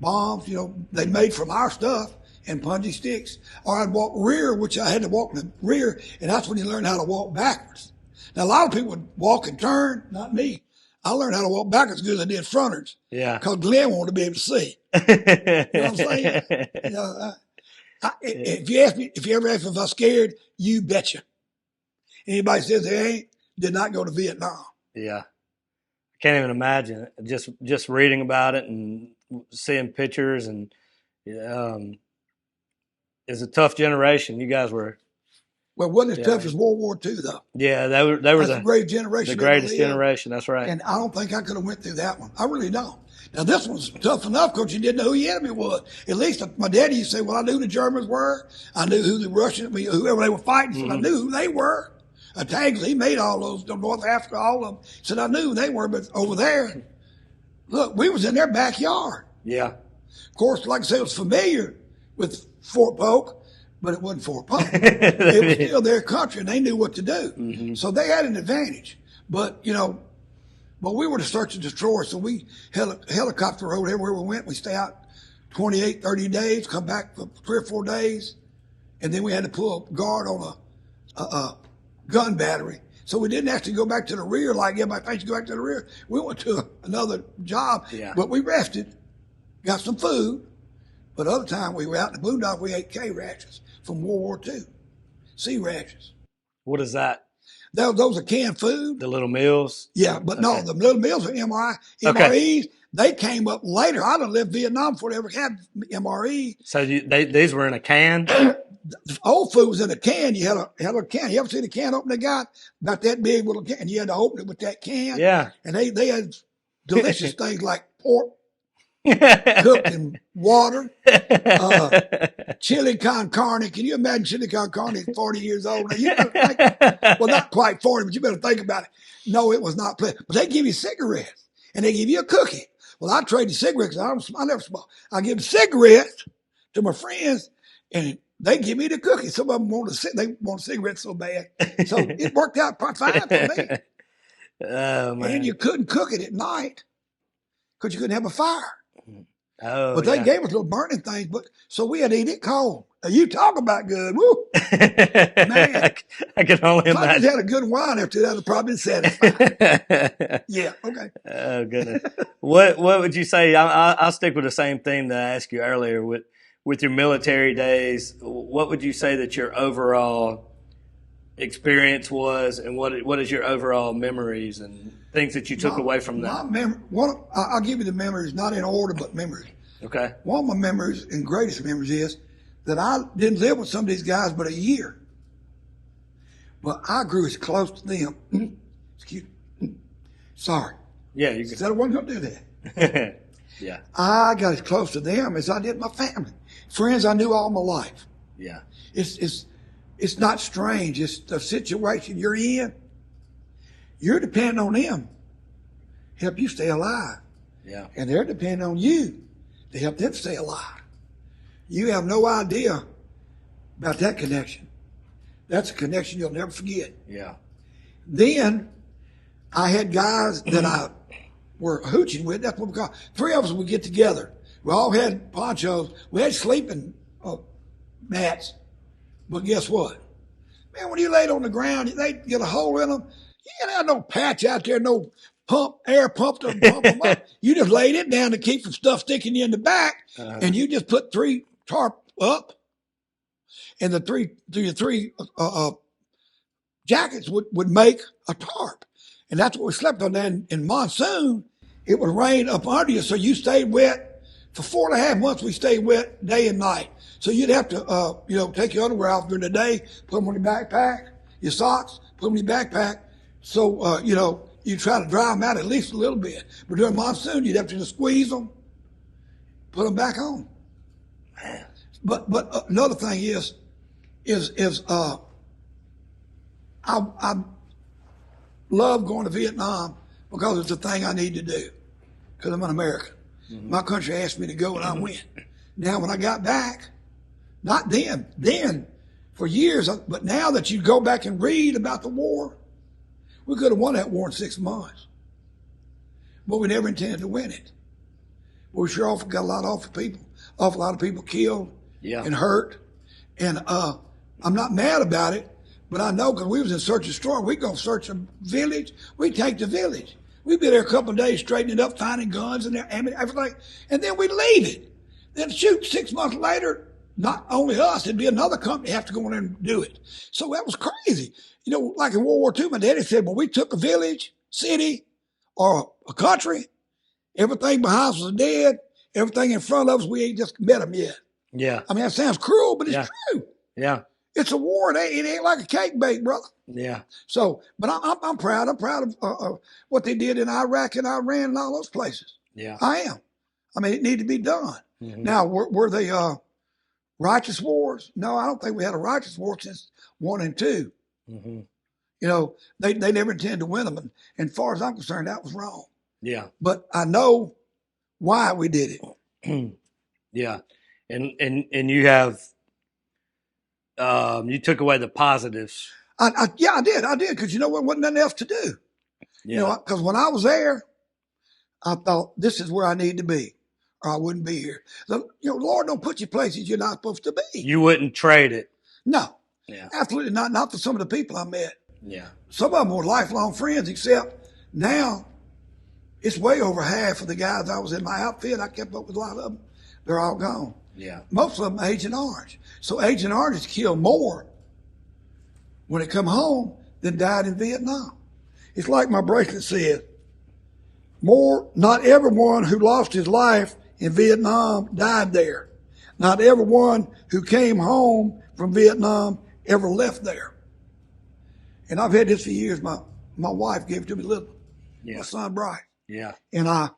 Speaker 2: Bombs, you know, they made from our stuff and punji sticks. Or I'd walk rear, which I had to walk in the rear, and that's when you learn how to walk backwards. Now, a lot of people would walk and turn, not me. I learned how to walk backwards as good as I did frontwards. Yeah. Because Glen wanted to be able to see. You know what I'm saying? You know, if you ever ask me if I'm scared, you betcha. Anybody says they ain't, did not go to Vietnam.
Speaker 1: Yeah. I can't even imagine it. Just reading about it and seeing pictures and it's a tough generation. You guys were.
Speaker 2: Well, it wasn't as tough as World War II, though.
Speaker 1: Yeah, they were the
Speaker 2: great generation.
Speaker 1: The greatest generation, that's right.
Speaker 2: And I don't think I could have went through that one. I really don't. Now, this one's tough enough because you didn't know who the enemy was. At least my daddy used to say, well, I knew who the Germans were. I knew who the Russians, whoever they were fighting. So I knew who they were. Tangley, he made all those, North Africa, all of them. Said I knew who they were, but over there, Look, we was in their backyard.
Speaker 1: Yeah.
Speaker 2: Of course, like I said, it was familiar with Fort Polk, but it wasn't Fort Polk. It was still their country, and they knew what to do.
Speaker 1: Mm-hmm.
Speaker 2: So they had an advantage. But, but we were the search and destroy, so we helicopter rode everywhere we went. We stay out 28, 30 days, come back for 3 or 4 days, and then we had to pull a guard on a gun battery. So we didn't actually go back to the rear like everybody thinks you go back to the rear. We went to another job, but we rested, got some food. But other time we were out in the boondock, we ate K rations from World War II, C rations.
Speaker 1: What is that?
Speaker 2: Those are canned food.
Speaker 1: The little meals?
Speaker 2: Yeah, but no, the little meals are MREs. They came up later. I done lived Vietnam before they ever had MRE.
Speaker 1: So these were in a can?
Speaker 2: The old food was in a can. You had a can. You ever seen a can opener got about that big little can? You had to open it with that can.
Speaker 1: Yeah.
Speaker 2: And they had delicious things like pork cooked in water, chili con carne. Can you imagine chili con carne at 40 years old? Now, you better think, well, not quite 40, but you better think about it. No, it was not pleasant. But they give you cigarettes, and they give you a cookie. Well, I traded cigarettes. I never smoke. I give cigarettes to my friends, and they give me the cookie. Some of them want cigarettes so bad. So it worked out fine for me.
Speaker 1: Oh, man.
Speaker 2: And you couldn't cook it at night because you couldn't have a fire.
Speaker 1: Oh,
Speaker 2: but they gave us little burning things, so we had to eat it cold. Now, you talk about good. Woo! Man.
Speaker 1: I can only
Speaker 2: if I
Speaker 1: imagine.
Speaker 2: just had a good wine after that, I'd probably been satisfied. Yeah, okay.
Speaker 1: Oh, goodness. What would you say? I'll stick with the same thing that I asked you earlier with your military days. What would you say that your overall experience was, and what is your overall memories and things that you took away from that?
Speaker 2: I'll give you the memories, not in order, but memories.
Speaker 1: Okay.
Speaker 2: One of my memories and greatest memories is that I didn't live with some of these guys but a year. But I grew as close to them. Excuse me. Sorry.
Speaker 1: Yeah, you
Speaker 2: said I wasn't going to do that.
Speaker 1: Yeah.
Speaker 2: I got as close to them as I did my family. Friends I knew all my life.
Speaker 1: Yeah.
Speaker 2: It's not strange. It's the situation you're in. You're depending on them to help you stay alive.
Speaker 1: Yeah.
Speaker 2: And they're depending on you to help them stay alive. You have no idea about that connection. That's a connection you'll never forget.
Speaker 1: Yeah.
Speaker 2: Then I had guys that I were hooching with. That's what we call it. 3 of us would get together. We all had ponchos. We had sleeping mats. But guess what? Man, when you laid on the ground, they get a hole in them. You didn't have no patch out there, no air pump to pump them up. You just laid it down to keep from stuff sticking you in the back, and you just put 3 tarp up, and the three jackets would make a tarp. And that's what we slept on. Then in monsoon, it would rain up under you, so you stayed wet. For 4.5 months, we stayed wet day and night. So you'd have to, take your underwear off during the day, put them on your backpack, your socks, put them in your backpack. So, you try to dry them out at least a little bit. But during monsoon, you'd have to just squeeze them, put them back on.
Speaker 1: Man.
Speaker 2: But another thing is I love going to Vietnam because it's a thing I need to do because I'm an American. Mm-hmm. My country asked me to go and I went. Now, when I got back, not then for years, but now that you go back and read about the war, we could have won that war in 6 months. But we never intended to win it. But we sure got a lot of awful lot of people killed and hurt. And I'm not mad about it, but I know because we was in search and destroy. We go search a village. We take the village. We'd be there a couple of days straightening it up, finding guns and everything, and then we'd leave it. Then shoot, 6 months later, not only us, it'd be another company have to go in there and do it. So that was crazy. Like in World War II, my daddy said, when we took a village, city, or a country, everything behind us was dead. Everything in front of us, we ain't just met them yet.
Speaker 1: Yeah.
Speaker 2: I mean, that sounds cruel, but it's true.
Speaker 1: Yeah.
Speaker 2: It's a war. It ain't like a cake bake, brother.
Speaker 1: Yeah. So,
Speaker 2: but I'm proud. I'm proud of what they did in Iraq and Iran and all those places.
Speaker 1: Yeah.
Speaker 2: I am. I mean, it needed to be done.
Speaker 1: Mm-hmm.
Speaker 2: Now, were they righteous wars? No, I don't think we had a righteous war since 1 and 2.
Speaker 1: Mm-hmm.
Speaker 2: They never intended to win them. And as far as I'm concerned, that was wrong.
Speaker 1: Yeah.
Speaker 2: But I know why we did
Speaker 1: it. Yeah. And you have, you took away the positives.
Speaker 2: Yeah, I did. Because you know what? Wasn't nothing else to do.
Speaker 1: Yeah.
Speaker 2: You know, because when I was there, I thought this is where I need to be, or I wouldn't be here. So, you know, Lord don't put you places you're not supposed to be.
Speaker 1: You wouldn't trade it.
Speaker 2: No,
Speaker 1: Yeah.
Speaker 2: absolutely not. Not for some of the people I met.
Speaker 1: Yeah.
Speaker 2: Some of them were lifelong friends, except now it's way over half of the guys I was in my outfit. I kept up with a lot of them. They're all gone.
Speaker 1: Yeah.
Speaker 2: Most of them Agent Orange. So Agent Orange has killed more when they come home than died in Vietnam. It's like my bracelet says, not everyone who lost his life in Vietnam died there. Not everyone who came home from Vietnam ever left there. And I've had this for years. My wife gave it to me little.
Speaker 1: Yeah.
Speaker 2: My son Bryce.
Speaker 1: Yeah.
Speaker 2: And I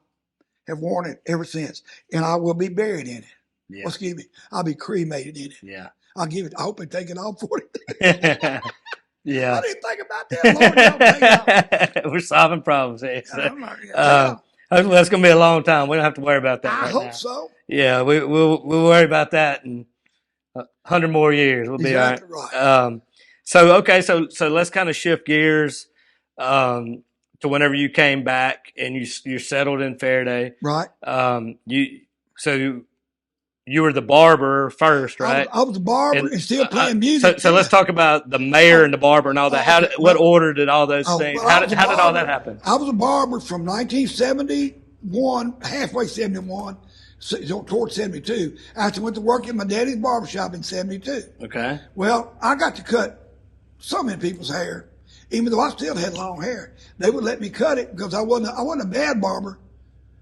Speaker 2: have worn it ever since. And I will be buried in it.
Speaker 1: Yeah.
Speaker 2: Well, excuse me. I'll be cremated in it.
Speaker 1: Yeah.
Speaker 2: I'll give it. I hope they take it off for it.
Speaker 1: Yeah.
Speaker 2: I didn't think about that. Lord, don't take it off.
Speaker 1: We're solving problems here. So,
Speaker 2: Yeah.
Speaker 1: hopefully that's going to be a long time. We don't have to worry about that.
Speaker 2: I
Speaker 1: right
Speaker 2: hope
Speaker 1: now.
Speaker 2: so.
Speaker 1: Yeah, we'll worry about that in 100 more years. We'll be
Speaker 2: Exactly
Speaker 1: all right.
Speaker 2: right.
Speaker 1: So let's kind of shift gears to whenever you came back and you're settled in Faraday.
Speaker 2: Right.
Speaker 1: You were the barber first, right?
Speaker 2: I was a barber and still playing music.
Speaker 1: So let's talk about the mayor and the barber and all that. What order did all those things?
Speaker 2: Well,
Speaker 1: How did all that happen?
Speaker 2: I was a barber from 1971, halfway 71, towards 72. After I went to work in my daddy's barbershop in 72.
Speaker 1: Okay.
Speaker 2: Well, I got to cut so many people's hair, even though I still had long hair. They would let me cut it because I wasn't a bad barber.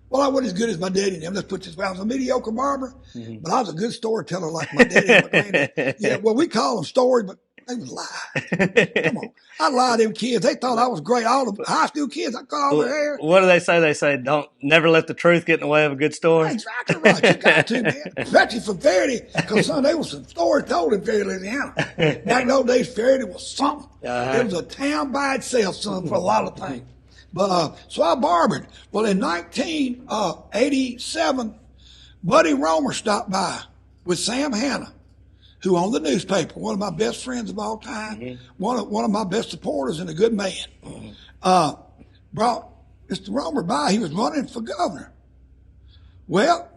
Speaker 2: Well, I wasn't as good as my daddy and them. Let's put this way. I was a mediocre barber, but I was a good storyteller like my daddy and my granddad. Yeah, well, we call them stories, but they was lies. Come on. I lied to them kids. They thought I was great. All the high school kids, I cut all their hair.
Speaker 1: What do they say? They say, never let the truth get in the way of a good story.
Speaker 2: Exactly right. You got to, man. Especially for Faraday, because, son, there was some stories told in Faraday, Louisiana. Back in those days, Faraday was something. It was a town by itself, son, for a lot of things. But so I barbered. Well, in 1987, Buddy Romer stopped by with Sam Hanna, who owned the newspaper, one of my best friends of all time, one of my best supporters and a good man. Brought Mr. Romer by. He was running for governor. Well,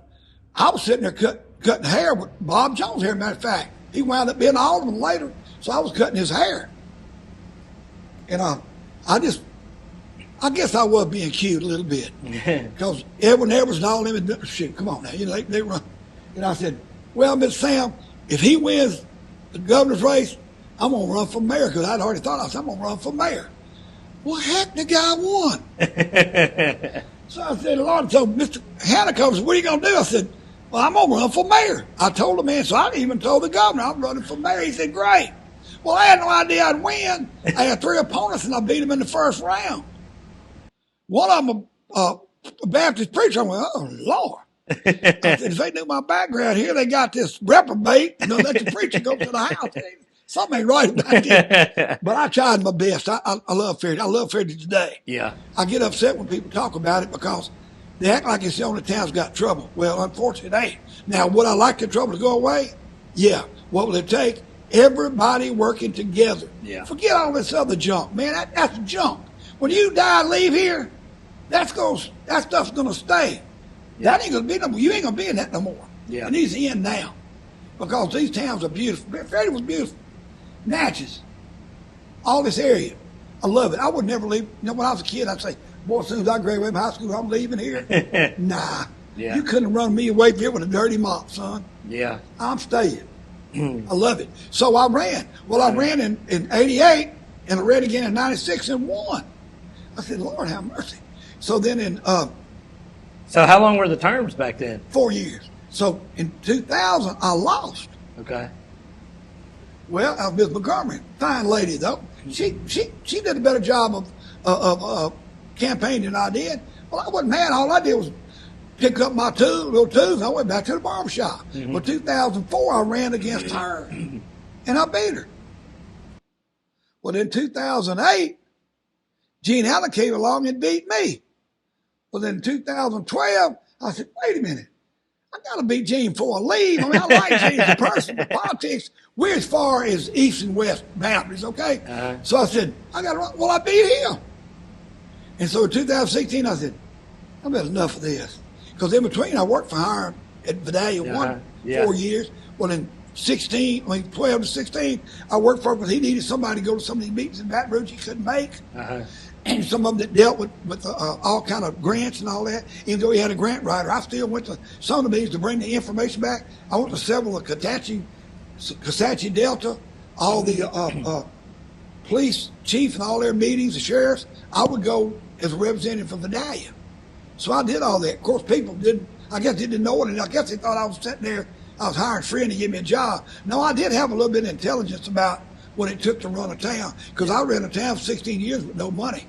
Speaker 2: I was sitting there cutting hair with Bob Jones' hair. Matter of fact, he wound up being alderman later, so I was cutting his hair. And I guess I was being cute a little bit because Edwin Edwards and all them, shit, come on now, you know, they run. And I said, well, Mr. Sam, if he wins the governor's race, I'm going to run for mayor because I'd already thought I'm going to run for mayor. Well, heck, the guy won. So I said, Lord, so Mr. Hanna comes, what are you going to do? I said, well, I'm going to run for mayor. I told the man, so I even told the governor I'm running for mayor. He said, great. Well, I had no idea I'd win. I had 3 opponents and I beat them in the first round. One of them, a Baptist preacher, I went, oh, Lord. I said, if they knew my background here, they got this reprobate, you know, let the preacher go to the house. Something ain't right about this. But I tried my best. I love Faraday. I love Faraday today.
Speaker 1: Yeah.
Speaker 2: I get upset when people talk about it because they act like it's the only town's got trouble. Well, unfortunately, it ain't. Now, would I like the trouble to go away? Yeah. What will it take? Everybody working together.
Speaker 1: Yeah.
Speaker 2: Forget all this other junk, man. That's junk. When you die and leave here, that stuff's gonna stay. Yeah. That ain't gonna be no more. You ain't gonna be in that no more.
Speaker 1: Yeah.
Speaker 2: It needs to end now. Because these towns are beautiful. Faraday was beautiful. Natchez. All this area. I love it. I would never leave. You know, when I was a kid, I'd say, boy, as soon as I graduate from high school, I'm leaving here. Nah.
Speaker 1: Yeah.
Speaker 2: You couldn't run me away from here with a dirty mop, son.
Speaker 1: Yeah.
Speaker 2: I'm staying. I love it. So I ran. Well, I ran in 88, and I ran again in 96 and won. I said, Lord, have mercy. So then in
Speaker 1: So how long were the terms back then?
Speaker 2: 4 years. So in 2000, I lost.
Speaker 1: Okay.
Speaker 2: Well, I was Miss Montgomery, fine lady though. She did a better job of campaigning than I did. Well, I wasn't mad. All I did was pick up my little tools, and I went back to the barbershop. Well, 2004, I ran against her, and I beat her. Well, in 2008, Gene Allen came along and beat me. Well, then in 2012, I said, wait a minute. I got to beat Gene before I leave. I mean, I like Gene as a person, but politics, we're as far as east and west boundaries, okay? So I said, I got to run. Well, I beat him. And so in 2016, I said, I've had enough of this. Because in between, I worked for Hiram at Vidalia 4 years. Well, in 12 to 16, I worked for him because he needed somebody to go to some of these meetings in Baton Rouge he couldn't make. And some of them that dealt with all kind of grants and all that. Even though he had a grant writer, I still went to some of the meetings to bring the information back. I went to several of Kasatchi Delta, all the police chief and all their meetings, the sheriffs. I would go as a representative for Vidalia. So I did all that. Of course, people didn't, I guess they didn't know it, and I guess they thought I was sitting there, I was hiring a friend to give me a job. No, I did have a little bit of intelligence about what it took to run a town, because I ran a town for 16 years with no money.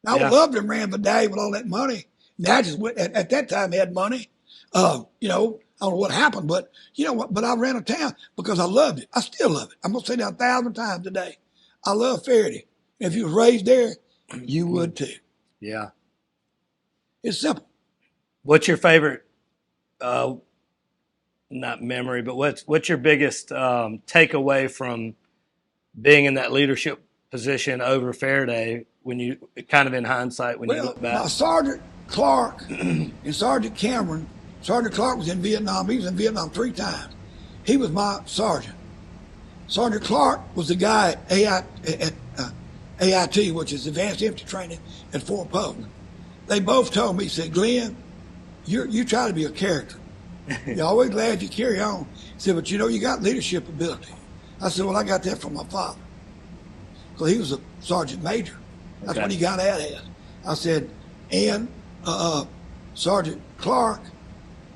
Speaker 2: I would love to have ran Vidalia with all that money. Now I just went, at that time had money. You know, I don't know what happened, but you know what? But I ran a town because I loved it. I still love it. I'm gonna say that 1,000 times today. I love Faraday. If you was raised there, you would too.
Speaker 1: Yeah.
Speaker 2: It's simple.
Speaker 1: What's your favorite? Not memory, but what's your biggest takeaway from being in that leadership position over Faraday? When you kind of in hindsight, when you look back,
Speaker 2: Sergeant Clark and Sergeant Cameron. Sergeant Clark was in Vietnam. He was in Vietnam 3 times. He was my sergeant. Sergeant Clark was the guy at AIT, which is Advanced Infantry Training at Fort Polk. They both told me, said, Glenn, you try to be a character. You're always glad you carry on. He said, but you know, you got leadership ability. I said, well, I got that from my father. Because he was a sergeant major. That's what he got out as. I said, and Sergeant Clark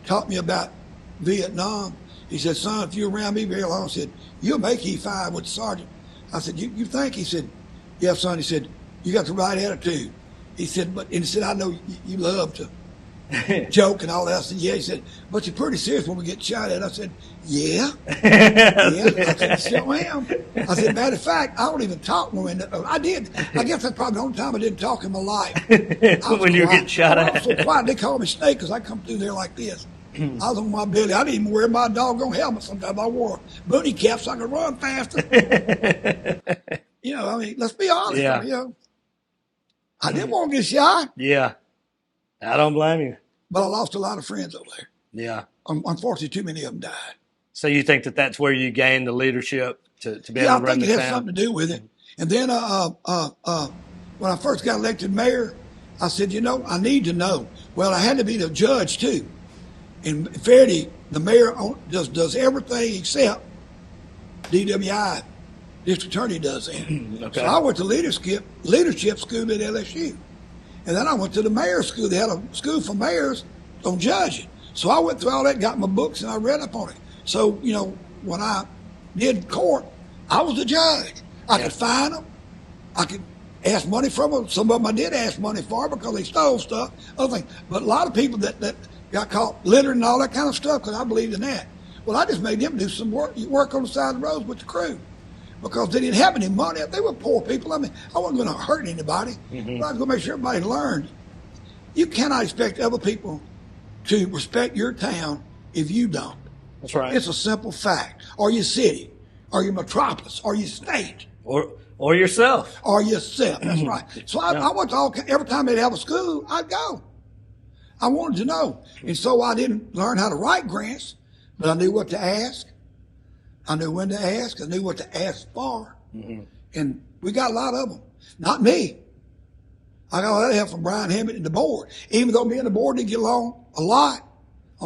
Speaker 2: taught me about Vietnam. He said, son, if you're around me very long, I said, you'll make E5 with the sergeant. I said, you think? He said, yeah, son. He said, you got the right attitude. He said, and he said, I know you love to joke and all that. I said, yeah. He said, but you're pretty serious when we get shot at. I said, yeah. I said, still am. I said, matter of fact, I don't even talk when I did. I guess that's probably the only time I didn't talk in my life.
Speaker 1: When you get shot at.
Speaker 2: I was so quiet. They call me Snake because I come through there like this. I was on my belly. I didn't even wear my doggone helmet sometimes. I wore booty caps so I could run faster. You know, I mean, let's be honest.
Speaker 1: Yeah.
Speaker 2: You know, I didn't want to get shot.
Speaker 1: Yeah. I don't blame you.
Speaker 2: But I lost a lot of friends over there.
Speaker 1: Yeah.
Speaker 2: Unfortunately, too many of them died.
Speaker 1: So you think that's where you gained the leadership to be able to run the town?
Speaker 2: Yeah, I think it has something to do with it. And then when I first got elected mayor, I said, you know, I need to know. Well, I had to be the judge too. And Faraday, the mayor, does everything except DWI. District attorney does that. So I went to leadership school at LSU. And then I went to the mayor's school. They had a school for mayors on judging. So I went through all that, got my books, and I read up on it. So, you know, when I did court, I was the judge. I could fine them. I could ask money from them. Some of them I did ask money for because they stole stuff, other things. But a lot of people that got caught littering and all that kind of stuff, because I believed in that. Well, I just made them do some work on the side of the roads with the crew, because they didn't have any money. They were poor people. I mean, I wasn't going to hurt anybody. But I was going to make sure everybody learned. You cannot expect other people to respect your town if you don't.
Speaker 1: That's right.
Speaker 2: It's a simple fact. Or your city, or your metropolis, or your state.
Speaker 1: Or yourself.
Speaker 2: Or yourself, that's right. So I went to every time they'd have a school, I'd go. I wanted to know. And so I didn't learn how to write grants, but I knew what to ask. I knew when to ask. I knew what to ask for. And we got a lot of them. Not me. I got a lot of help from Brian Hammett and the board. Even though me and the board didn't get along a lot,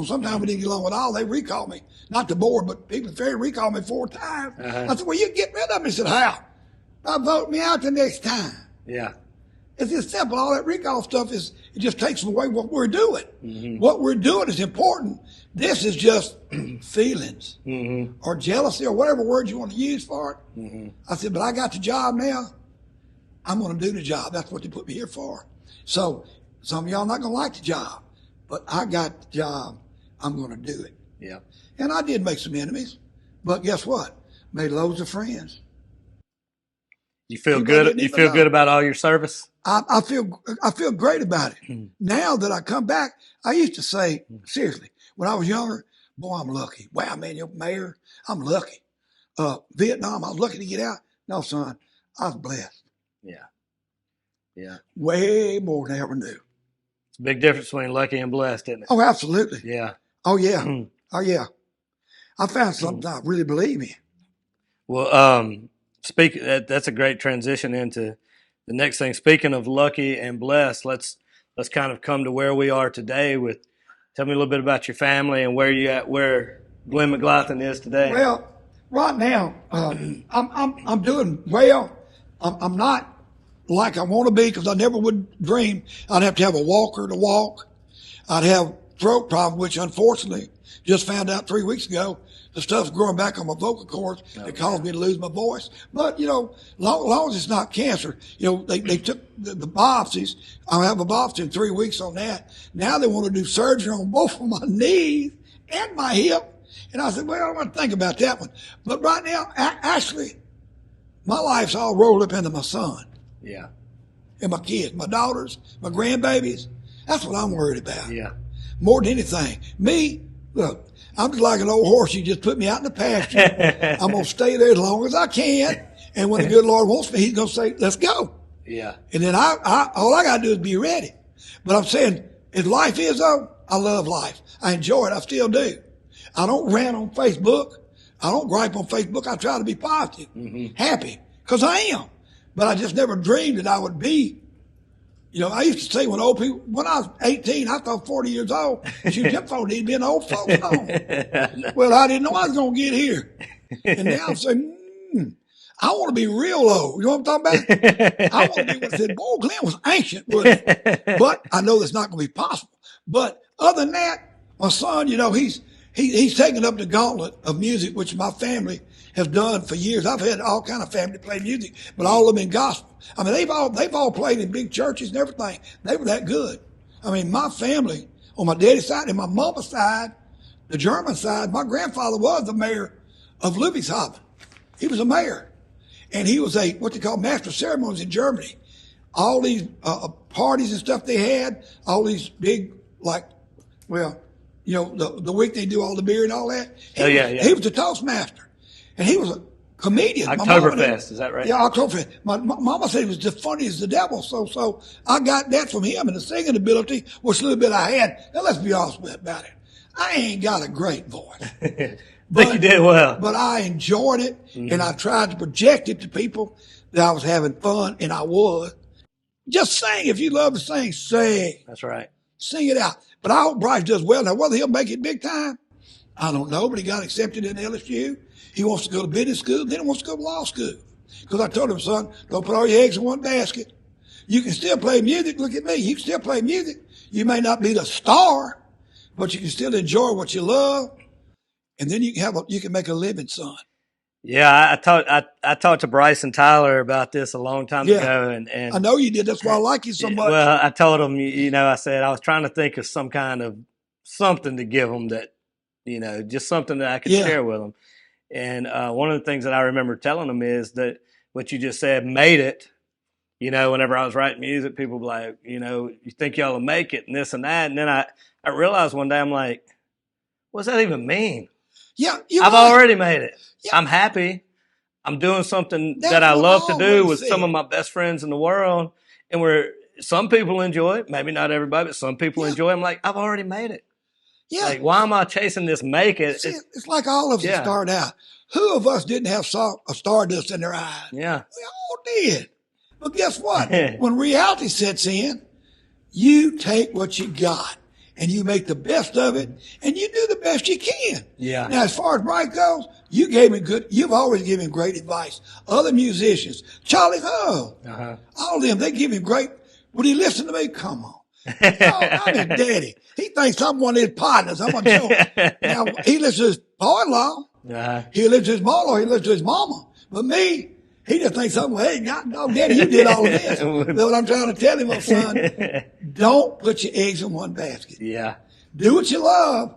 Speaker 2: sometimes we didn't get along at all, they recalled me. Not the board, but people at Ferry recalled me 4 times. I said, well, you get rid of me. He said, how? Vote me out the next time.
Speaker 1: Yeah.
Speaker 2: It's just simple. All that recall stuff it just takes away what we're doing. What we're doing is important. This is just feelings or jealousy or whatever word you want to use for it. I said, but I got the job now. I'm going to do the job. That's what they put me here for. So some of y'all not going to like the job, but I got the job. I'm going to do it.
Speaker 1: Yeah.
Speaker 2: And I did make some enemies, but guess what? Made loads of friends.
Speaker 1: You feel
Speaker 2: People
Speaker 1: good.
Speaker 2: didn't
Speaker 1: You
Speaker 2: even
Speaker 1: feel
Speaker 2: know.
Speaker 1: good about all your service.
Speaker 2: I feel great about it. Now that I come back, I used to say, seriously, when I was younger, boy, I'm lucky. Wow, man, you're mayor. I'm lucky. Vietnam, I was lucky to get out. No, son, I was blessed.
Speaker 1: Yeah. Yeah.
Speaker 2: Way more than I ever knew.
Speaker 1: It's a big difference between lucky and blessed, isn't it?
Speaker 2: Oh, absolutely.
Speaker 1: Yeah.
Speaker 2: Oh, yeah. Oh, yeah. I found something I really believe in.
Speaker 1: Well, that's a great transition into the next thing. Speaking of lucky and blessed, let's kind of come to where we are today. Tell me a little bit about your family and where Glen McGlothin is today.
Speaker 2: Well, right now, I'm doing well. I'm not like I want to be because I never would dream I'd have to have a walker to walk. I'd have throat problem, which unfortunately just found out 3 weeks ago. The stuff's growing back on my vocal cords. It caused me to lose my voice. But, long as it's not cancer, they took the biopsies. I'll have a biopsy in 3 weeks on that. Now they want to do surgery on both of my knees and my hip. And I said, well, I want to think about that one. But right now, actually, my life's all rolled up into my son.
Speaker 1: Yeah.
Speaker 2: And my kids, my daughters, my grandbabies. That's what I'm worried about.
Speaker 1: Yeah.
Speaker 2: More than anything. Me, look, I'm just like an old horse. You just put me out in the pasture. I'm going to stay there as long as I can. And when the good Lord wants me, he's going to say, let's go.
Speaker 1: Yeah.
Speaker 2: And then all I got to do is be ready. But I'm saying, as life is though, I love life. I enjoy it. I still do. I don't rant on Facebook. I don't gripe on Facebook. I try to be positive, happy, because I am. But I just never dreamed that I would be. I used to say when I was 18, I thought 40 years old, shoot, them folks need to be an old folks home. Well, I didn't know I was going to get here. And now I'm saying, I want to be real old. You know what I'm talking about? I want to be what said, boy, Glen was ancient, wasn't he? But I know that's not going to be possible. But other than that, my son, he's taken up the gauntlet of music, which my family has done for years. I've had all kind of family play music, but all of them in gospel. I mean, they've all played in big churches and everything. They were that good. I mean, my family on my daddy's side and my mama's side, the German side, my grandfather was the mayor of Ludwigshafen. He was a mayor, and he was what they call master of ceremonies in Germany. All these parties and stuff they had, all these big the week they do all the beer and all that. He was the Toastmaster. And he was a comedian.
Speaker 1: Oktoberfest, is that right?
Speaker 2: Yeah, Oktoberfest. My mama said he was just funny as the devil. So I got that from him, and the singing ability, which little bit I had. Now let's be honest about it. I ain't got a great voice.
Speaker 1: But you did well.
Speaker 2: But I enjoyed it, and I tried to project it to people that I was having fun, and I was. Just sing. If you love to sing, sing.
Speaker 1: That's right.
Speaker 2: Sing it out. But I hope Bryce does well. Now, whether he'll make it big time, I don't know, but he got accepted in LSU. He wants to go to business school, then he wants to go to law school. Because I told him, son, don't put all your eggs in one basket. You can still play music. Look at me. You can still play music. You may not be the star, but you can still enjoy what you love. And then you can make a living, son.
Speaker 1: Yeah, I talked to Bryce and Tyler about this a long time ago, and
Speaker 2: I know you did. That's why I like you so much.
Speaker 1: Well, I told them, I said I was trying to think of some kind of something to give them that, just something that I could share with them. And one of the things that I remember telling them is that what you just said made it. Whenever I was writing music, people were like, you think y'all will make it and this and that. And then I realized one day, I'm like, what does that even mean?
Speaker 2: Yeah,
Speaker 1: I've already made it. Yeah. I'm happy. I'm doing something that I love to do with some of my best friends in the world. And some people enjoy it. Maybe not everybody, but some people enjoy it. I'm like, I've already made it. Yeah. Like, why am I chasing this make it?
Speaker 2: See, it's like all of us start out. Who of us didn't have a stardust in their eyes?
Speaker 1: Yeah.
Speaker 2: We all did. But guess what? When reality sets in, you take what you got and you make the best of it and you do the best you can.
Speaker 1: Yeah.
Speaker 2: Now, as far as Mike goes, you've always given great advice. Other musicians, Charlie Hull, all of them, they give him great. Would he listen to me? Come on. I'm his daddy. He thinks I'm one of his partners. I'm a joke. Now, he listens to his boy-in-law. He listens to his mother. He listens to his mama. But me, he just thinks something, hey, daddy, you did all of this. That's what I'm trying to tell him, my son. Don't put your eggs in one basket.
Speaker 1: Yeah.
Speaker 2: Do what you love,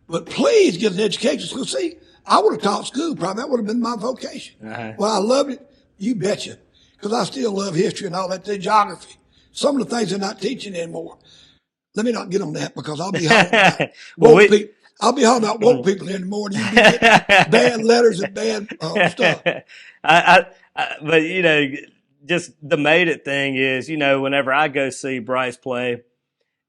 Speaker 2: but please get an education. Because see, I would have taught school probably. That would have been my vocation. Well, I loved it. You betcha. because I still love history and all that, the geography. Some of the things they're not teaching anymore. Let me not get on that because I'll be hollering about woke people. I'll be hollering about woke people anymore, and you'll be getting bad letters and bad stuff.
Speaker 1: But you know, just the made it thing is, you know, whenever I go see Bryce play,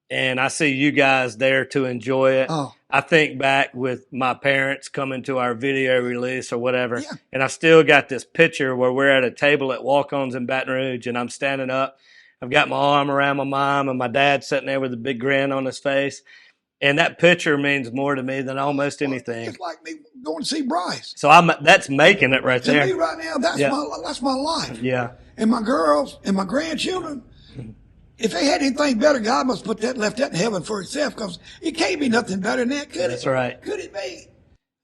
Speaker 1: and I see you guys there to enjoy it.
Speaker 2: Oh.
Speaker 1: I think back with my parents coming to our video release or whatever,
Speaker 2: Yeah.
Speaker 1: and I still got this picture where we're at a table at Walk-Ons in Baton Rouge, and I'm standing up. I've got my arm around my mom, and my dad sitting there with a big grin on his face. And that picture means more to me than almost anything.
Speaker 2: It's like me going to see Bryce.
Speaker 1: So that's making it right there.
Speaker 2: To me right now, that's my life.
Speaker 1: Yeah.
Speaker 2: And my girls and my grandchildren, if they had anything better, God must left that in heaven for itself, because it can't be nothing better than that, could it?
Speaker 1: That's right.
Speaker 2: Could it be?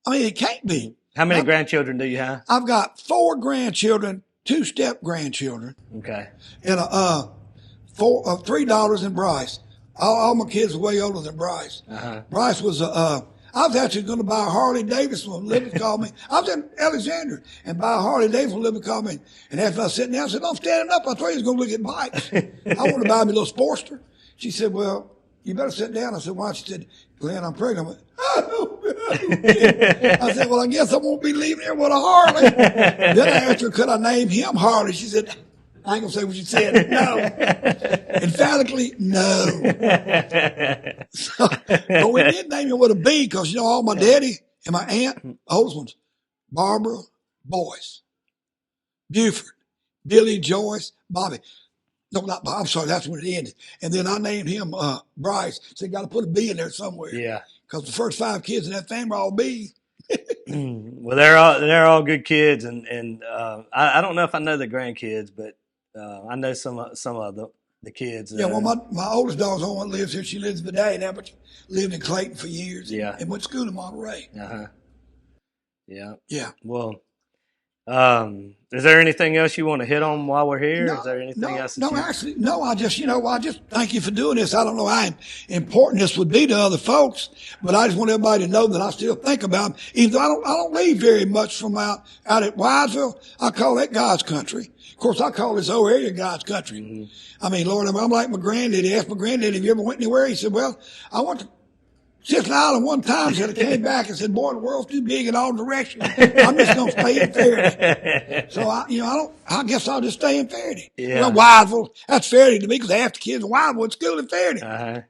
Speaker 2: I mean, it can't be.
Speaker 1: How many grandchildren do you have?
Speaker 2: I've got 4 grandchildren, 2 step grandchildren.
Speaker 1: Okay.
Speaker 2: And 3 daughters and Bryce. All my kids are way older than Bryce.
Speaker 1: Uh-huh.
Speaker 2: Bryce was I was actually going to buy a Harley Davidson when Libby called me. I was in Alexandria and buy a Harley Davidson when Libby called me. And after I was sitting down, I said, I'm standing up. I thought he was going to look at bikes. I want to buy me a little Sportster. She said, well, you better sit down. I said, why? She said, Glenn, I'm pregnant. I went, oh. I said, well, I guess I won't be leaving here with a Harley. Then I asked her, could I name him Harley? She said, I ain't going to say what she said. No. Emphatically, no. So, but we did name him with a B because, you know, all my daddy and my aunt, oldest ones, Barbara, Boyce, Buford, Billy, Joyce, Bobby. No, not Bob. I'm sorry, that's when it ended. And then I named him Bryce. So you got to put a B in there somewhere.
Speaker 1: Yeah.
Speaker 2: Because the first 5 kids in that family are all B.
Speaker 1: Well, they're all good kids, and I don't know if I know the grandkids, but I know some of the kids.
Speaker 2: Yeah, well, my oldest daughter's the one that lives here. She lives today now, but she lived in Clayton for years.
Speaker 1: Yeah.
Speaker 2: And went to school in Monterey.
Speaker 1: Uh-huh. Yeah.
Speaker 2: Yeah.
Speaker 1: Well, is there anything else you want to hit on while we're here? Is there anything else?
Speaker 2: No, I just thank you for doing this. I don't know how important this would be to other folks, but I just want everybody to know that I still think about them. Even though I don't leave very much from out at Wiseville. I call that God's country. Of course, I call this whole area God's country. Mm-hmm. I mean, Lord, I'm like my granddaddy. Asked my granddaddy, have you ever went anywhere? He said, well, I went to Sentinel Island one time. Said I came back and said, boy, the world's too big in all directions. I'm just going to stay in Faraday. So I guess I'll just stay in Faraday.
Speaker 1: Yeah.
Speaker 2: Well, Wiseville, that's Faraday to me because half the kids in Wiseville went to school in Faraday.
Speaker 1: Uh-huh.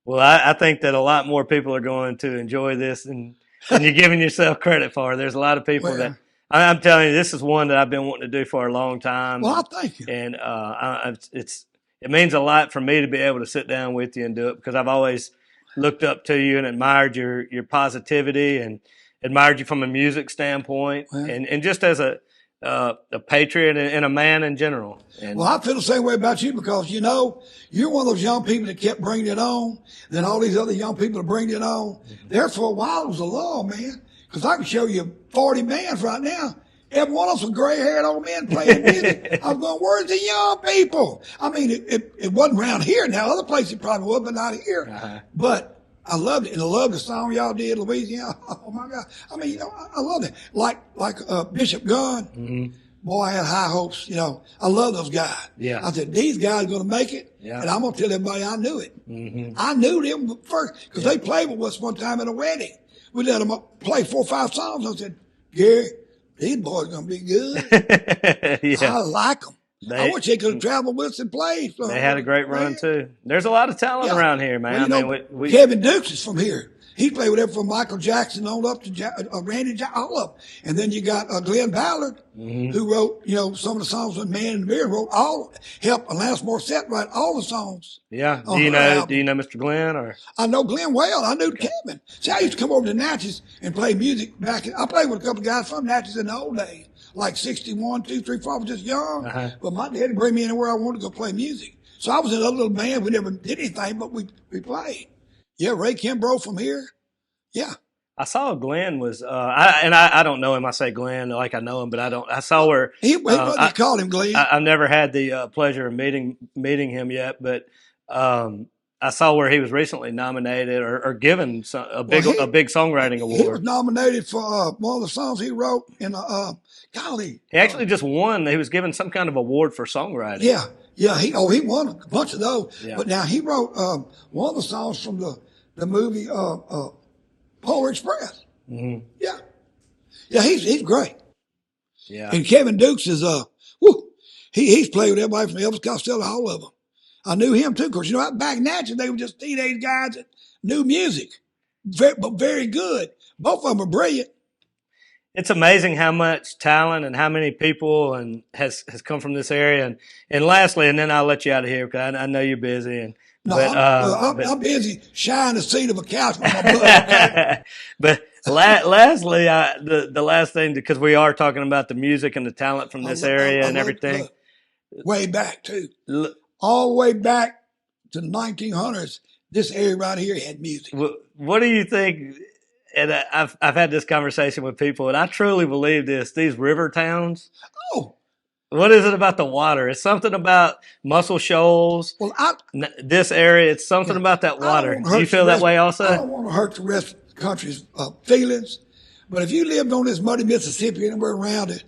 Speaker 1: Well, I think that a lot more people are going to enjoy this than you're giving yourself credit for. There's a lot of people that I'm telling you, this is one that I've been wanting to do for a long time.
Speaker 2: Well, I thank you.
Speaker 1: And it means a lot for me to be able to sit down with you and do it, because I've always looked up to you and admired your positivity and admired you from a music standpoint, and just as a patriot and a man in general. And,
Speaker 2: well, I feel the same way about you because, you know, you're one of those young people that kept bringing it on. Then all these other young people that bring it on. Mm-hmm. There for a while it was a law, man. Because I can show you 40 bands right now. Every one of us was gray-haired old men playing music. I was going, where's the young people? I mean, it wasn't around here. Now, other places it probably was, but not here. Uh-huh. But I loved it. And I loved the song y'all did, Louisiana. Oh, my God. I mean, you know, I love it. Like Bishop Gunn. Mm-hmm. Boy, I had high hopes. You know, I love those guys.
Speaker 1: Yeah.
Speaker 2: I said, these guys are going to make it. Yeah. And I'm going to tell everybody I knew it. Mm-hmm. I knew them first because they played with us one time at a wedding. We let them play 4 or 5 songs. I said, Gary, these boys are going to be good. Yeah. I like them. I wish they could have traveled with us and played. So
Speaker 1: they had a great run, too. There's a lot of talent around here, man.
Speaker 2: Well, Kevin Dukes is from here. He played with from Michael Jackson on up to Randy Jackson, all up. And then you got Glen Ballard, mm-hmm. who wrote, you know, some of the songs with Man in the Mirror, helped Alanis Morissette write all the songs.
Speaker 1: Yeah. Do you know Mr. Glen? Or
Speaker 2: I know Glen well. I knew Kevin. See, I used to come over to Natchez and play music I played with a couple of guys from Natchez in the old days, like 61, 2, 3, 4. I was just young. Uh-huh. But my dad would bring me anywhere I wanted to go play music. So I was in a little band. We never did anything, but we played. Yeah, Ray Kimbrough from here. Yeah.
Speaker 1: I saw Glenn was, I don't know him. I say Glenn like I know him, but I saw where
Speaker 2: he called him Glenn.
Speaker 1: I've never had the pleasure of meeting him yet, but I saw where he was recently nominated or given a big songwriting
Speaker 2: He was
Speaker 1: award.
Speaker 2: nominated for one of the songs he wrote in golly.
Speaker 1: He actually just won. He was given some kind of award for songwriting.
Speaker 2: Yeah. He won a bunch of those.
Speaker 1: Yeah.
Speaker 2: But now he wrote one of the songs from the movie Polar Express.
Speaker 1: Mm-hmm.
Speaker 2: Yeah, he's great.
Speaker 1: Yeah.
Speaker 2: And Kevin Dukes is he's played with everybody from Elvis Costello, all of them. I knew him too, because back in Natchez they were just teenage guys that knew music, but very good. Both of them are brilliant.
Speaker 1: It's amazing how much talent and how many people and has come from this area. And lastly, and then I'll let you out of here because I know you're busy.
Speaker 2: I'm busy shying the seat of a couch with my butt.
Speaker 1: But lastly, the last thing, because we are talking about the music and the talent from this area and everything.
Speaker 2: Way back too. All the way back to the 1900s, this area right here had music.
Speaker 1: What do you think? And I've had this conversation with people, and I truly believe this. These river towns.
Speaker 2: Oh.
Speaker 1: What is it about the water? It's something about Muscle Shoals.
Speaker 2: Well,
Speaker 1: this area, it's something about that water. Do you feel that way also?
Speaker 2: I don't want to hurt the rest of the country's feelings, but if you lived on this muddy Mississippi anywhere around it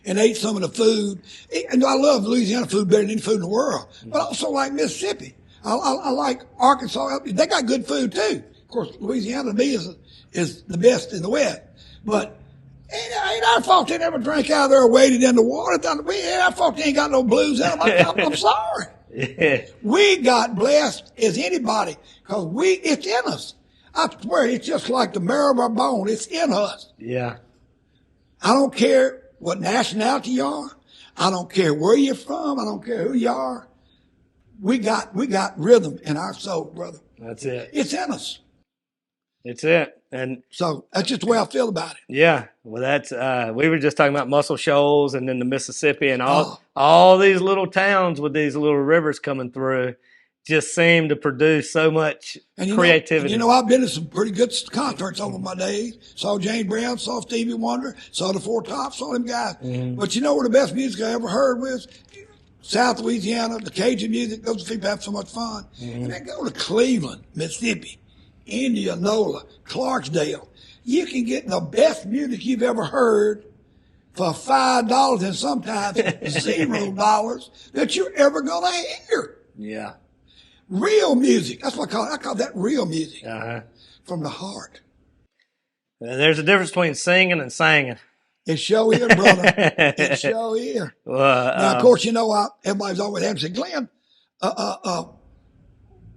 Speaker 2: and ate some of the food, and I love Louisiana food better than any food in the world, but I also like Mississippi. I like Arkansas. They got good food too. Of course, Louisiana to me is the best in the West, but ain't our fault they never drank out of there or waded in the water. Ain't our fault they ain't got no blues in them. I'm sorry.
Speaker 1: Yeah.
Speaker 2: We got blessed as anybody because it's in us. I swear it's just like the marrow of our bone. It's in us.
Speaker 1: Yeah.
Speaker 2: I don't care what nationality you are. I don't care where you're from. I don't care who you are. We got rhythm in our soul, brother.
Speaker 1: That's it.
Speaker 2: It's in us.
Speaker 1: It's it. And
Speaker 2: so that's just the way I feel about it.
Speaker 1: Yeah. Well, that's, we were just talking about Muscle Shoals and then the Mississippi and all these little towns with these little rivers coming through just seem to produce so much creativity.
Speaker 2: I've been to some pretty good concerts over my days. Saw James Brown, saw Stevie Wonder, saw the Four Tops, saw them guys. Mm-hmm. But where the best music I ever heard was South Louisiana, the Cajun music. Those people have so much fun. Mm-hmm. And then go to Cleveland, Mississippi, Indianola, Clarksdale. You can get the best music you've ever heard for $5 and sometimes $0 that you're ever going to hear.
Speaker 1: Yeah.
Speaker 2: Real music. That's what I call it. I call that real music.
Speaker 1: Uh-huh.
Speaker 2: From the heart.
Speaker 1: There's a difference between singing and singing.
Speaker 2: It sure is, brother. It sure is. Now, of course, everybody's always asking, Glenn,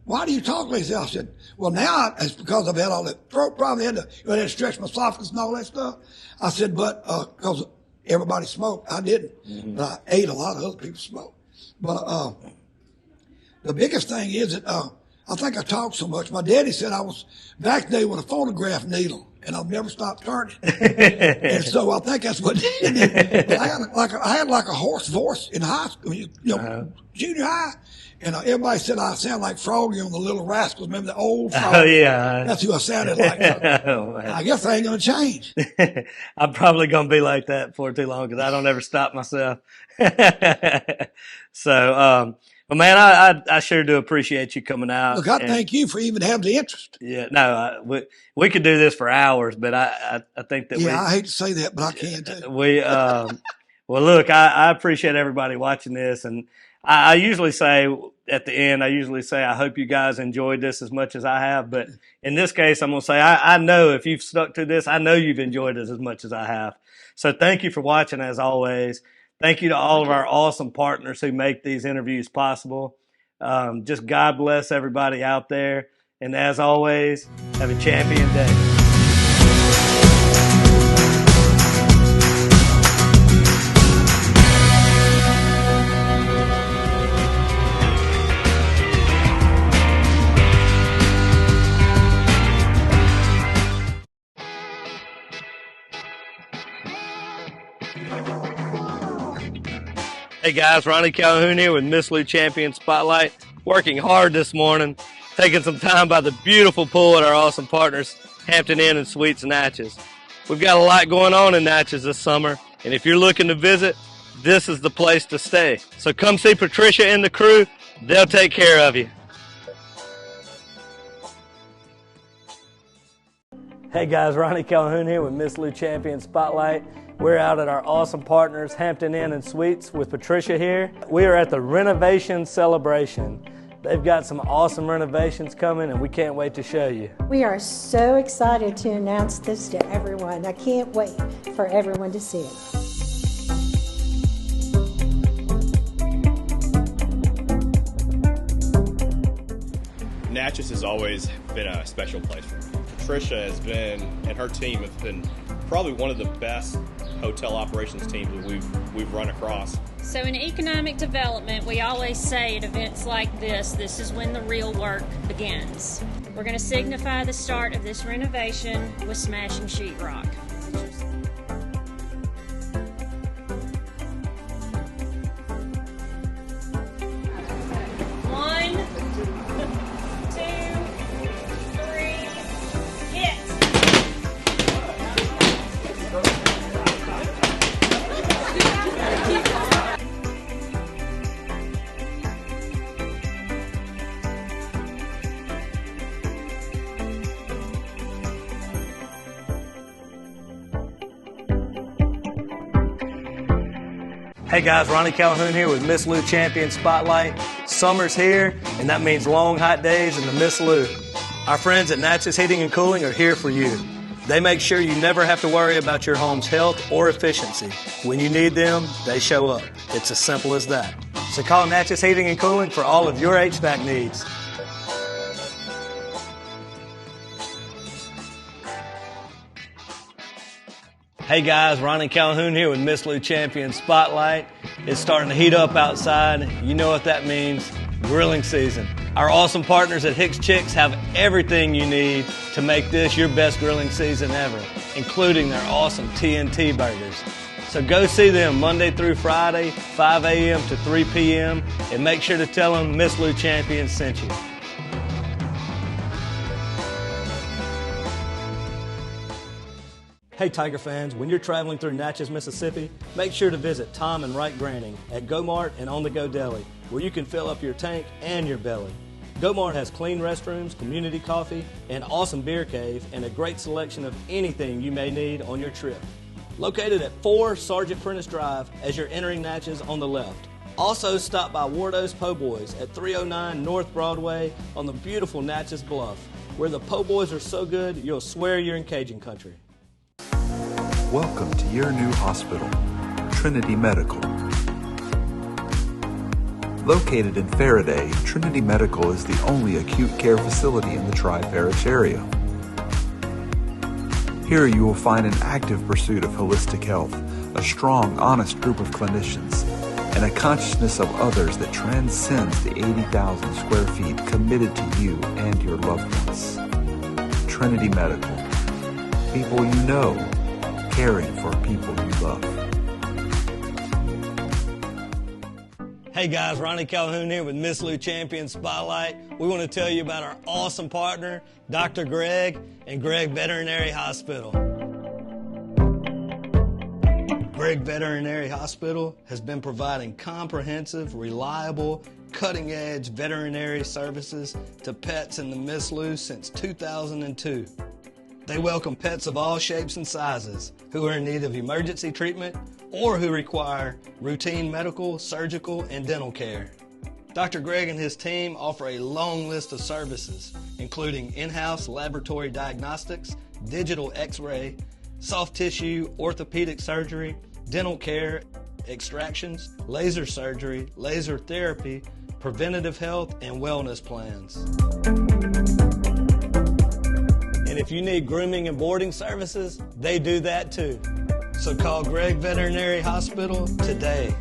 Speaker 2: why do you talk like this? I said, well, now it's because I've had all that throat problem. I had to stretch my esophagus and all that stuff. I said, but because everybody smoked, I didn't. Mm-hmm. But I ate a lot of other people's smoke. But the biggest thing is that I think I talk so much. My daddy said I was vaccinated with a phonograph needle, and I've never stopped turning. And so I think that's what did it. But I had like a hoarse voice in high school, junior high. And everybody said I sound like Froggy on the Little Rascals. Remember the old Froggy? Oh, yeah. That's who I sounded like. I guess I ain't going to change.
Speaker 1: I'm probably going to be like that for too long because I don't ever stop myself. So, well, man, I sure do appreciate you coming out.
Speaker 2: Look, I thank you for even having the interest.
Speaker 1: Yeah, no, we could do this for hours, but I think that
Speaker 2: I hate to say that, but I can too.
Speaker 1: Well, look, I appreciate everybody watching this, and I usually say at the end, I hope you guys enjoyed this as much as I have. But in this case, I'm going to say I know if you've stuck to this, I know you've enjoyed it as much as I have. So thank you for watching as always. Thank you to all of our awesome partners who make these interviews possible. Just God bless everybody out there. And as always, have a champion day. Hey guys, Ronnie Calhoun here with Miss Lou Champion Spotlight. Working hard this morning, taking some time by the beautiful pool at our awesome partners, Hampton Inn and Suites Natchez. We've got a lot going on in Natchez this summer, and if you're looking to visit, this is the place to stay. So come see Patricia and the crew. They'll take care of you. Hey guys, Ronnie Calhoun here with Miss Lou Champion Spotlight. We're out at our awesome partners, Hampton Inn and Suites, with Patricia here. We are at the renovation celebration. They've got some awesome renovations coming and we can't wait to show you.
Speaker 3: We are so excited to announce this to everyone. I can't wait for everyone to see it.
Speaker 4: Natchez has always been a special place for me. Patricia has been, and her team have been probably one of the best hotel operations teams that we've run across.
Speaker 5: So in economic development, we always say at events like this is when the real work begins. We're going to signify the start of this renovation with smashing sheetrock.
Speaker 1: Hey guys, Ronnie Calhoun here with Miss Lou Champion Spotlight. Summer's here, and that means long hot days in the Miss Lou. Our friends at Natchez Heating and Cooling are here for you. They make sure you never have to worry about your home's health or efficiency. When you need them, they show up. It's as simple as that. So call Natchez Heating and Cooling for all of your HVAC needs. Hey guys, Ronnie Calhoun here with Miss Lou Champion Spotlight. It's starting to heat up outside. You know what that means, grilling season. Our awesome partners at Hicks Chicks have everything you need to make this your best grilling season ever, including their awesome TNT burgers. So go see them Monday through Friday, 5 a.m. to 3 p.m. and make sure to tell them Miss Lou Champion sent you. Hey Tiger fans, when you're traveling through Natchez, Mississippi, make sure to visit Tom and Wright Granning at Go-Mart and On The Go Deli, where you can fill up your tank and your belly. Go-Mart has clean restrooms, community coffee, an awesome beer cave, and a great selection of anything you may need on your trip. Located at 4 Sergeant Prentice Drive as you're entering Natchez on the left. Also stop by Wardo's Po' Boys at 309 North Broadway on the beautiful Natchez Bluff, where the Po' Boys are so good you'll swear you're in Cajun country.
Speaker 6: Welcome to your new hospital, Trinity Medical. Located in Faraday, Trinity Medical is the only acute care facility in the Tri-Parish area. Here you will find an active pursuit of holistic health, a strong, honest group of clinicians, and a consciousness of others that transcends the 80,000 square feet committed to you and your loved ones. Trinity Medical. People you know, caring for people you love.
Speaker 1: Hey guys, Ronnie Calhoun here with Miss Lou Champion Spotlight. We want to tell you about our awesome partner, Dr. Greg and Greg Veterinary Hospital. Greg Veterinary Hospital has been providing comprehensive, reliable, cutting-edge veterinary services to pets in the Miss Lou since 2002. They welcome pets of all shapes and sizes who are in need of emergency treatment or who require routine medical, surgical, and dental care. Dr. Greg and his team offer a long list of services, including in-house laboratory diagnostics, digital x-ray, soft tissue, orthopedic surgery, dental care, extractions, laser surgery, laser therapy, preventative health, and wellness plans. And if you need grooming and boarding services, they do that too. So call Greg Veterinary Hospital today.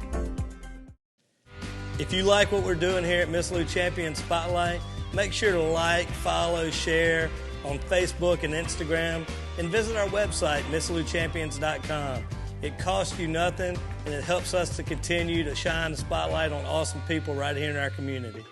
Speaker 1: If you like what we're doing here at Miss Lou Champion Spotlight, make sure to like, follow, share on Facebook and Instagram, and visit our website, MissLouChampions.com. It costs you nothing, and it helps us to continue to shine the spotlight on awesome people right here in our community.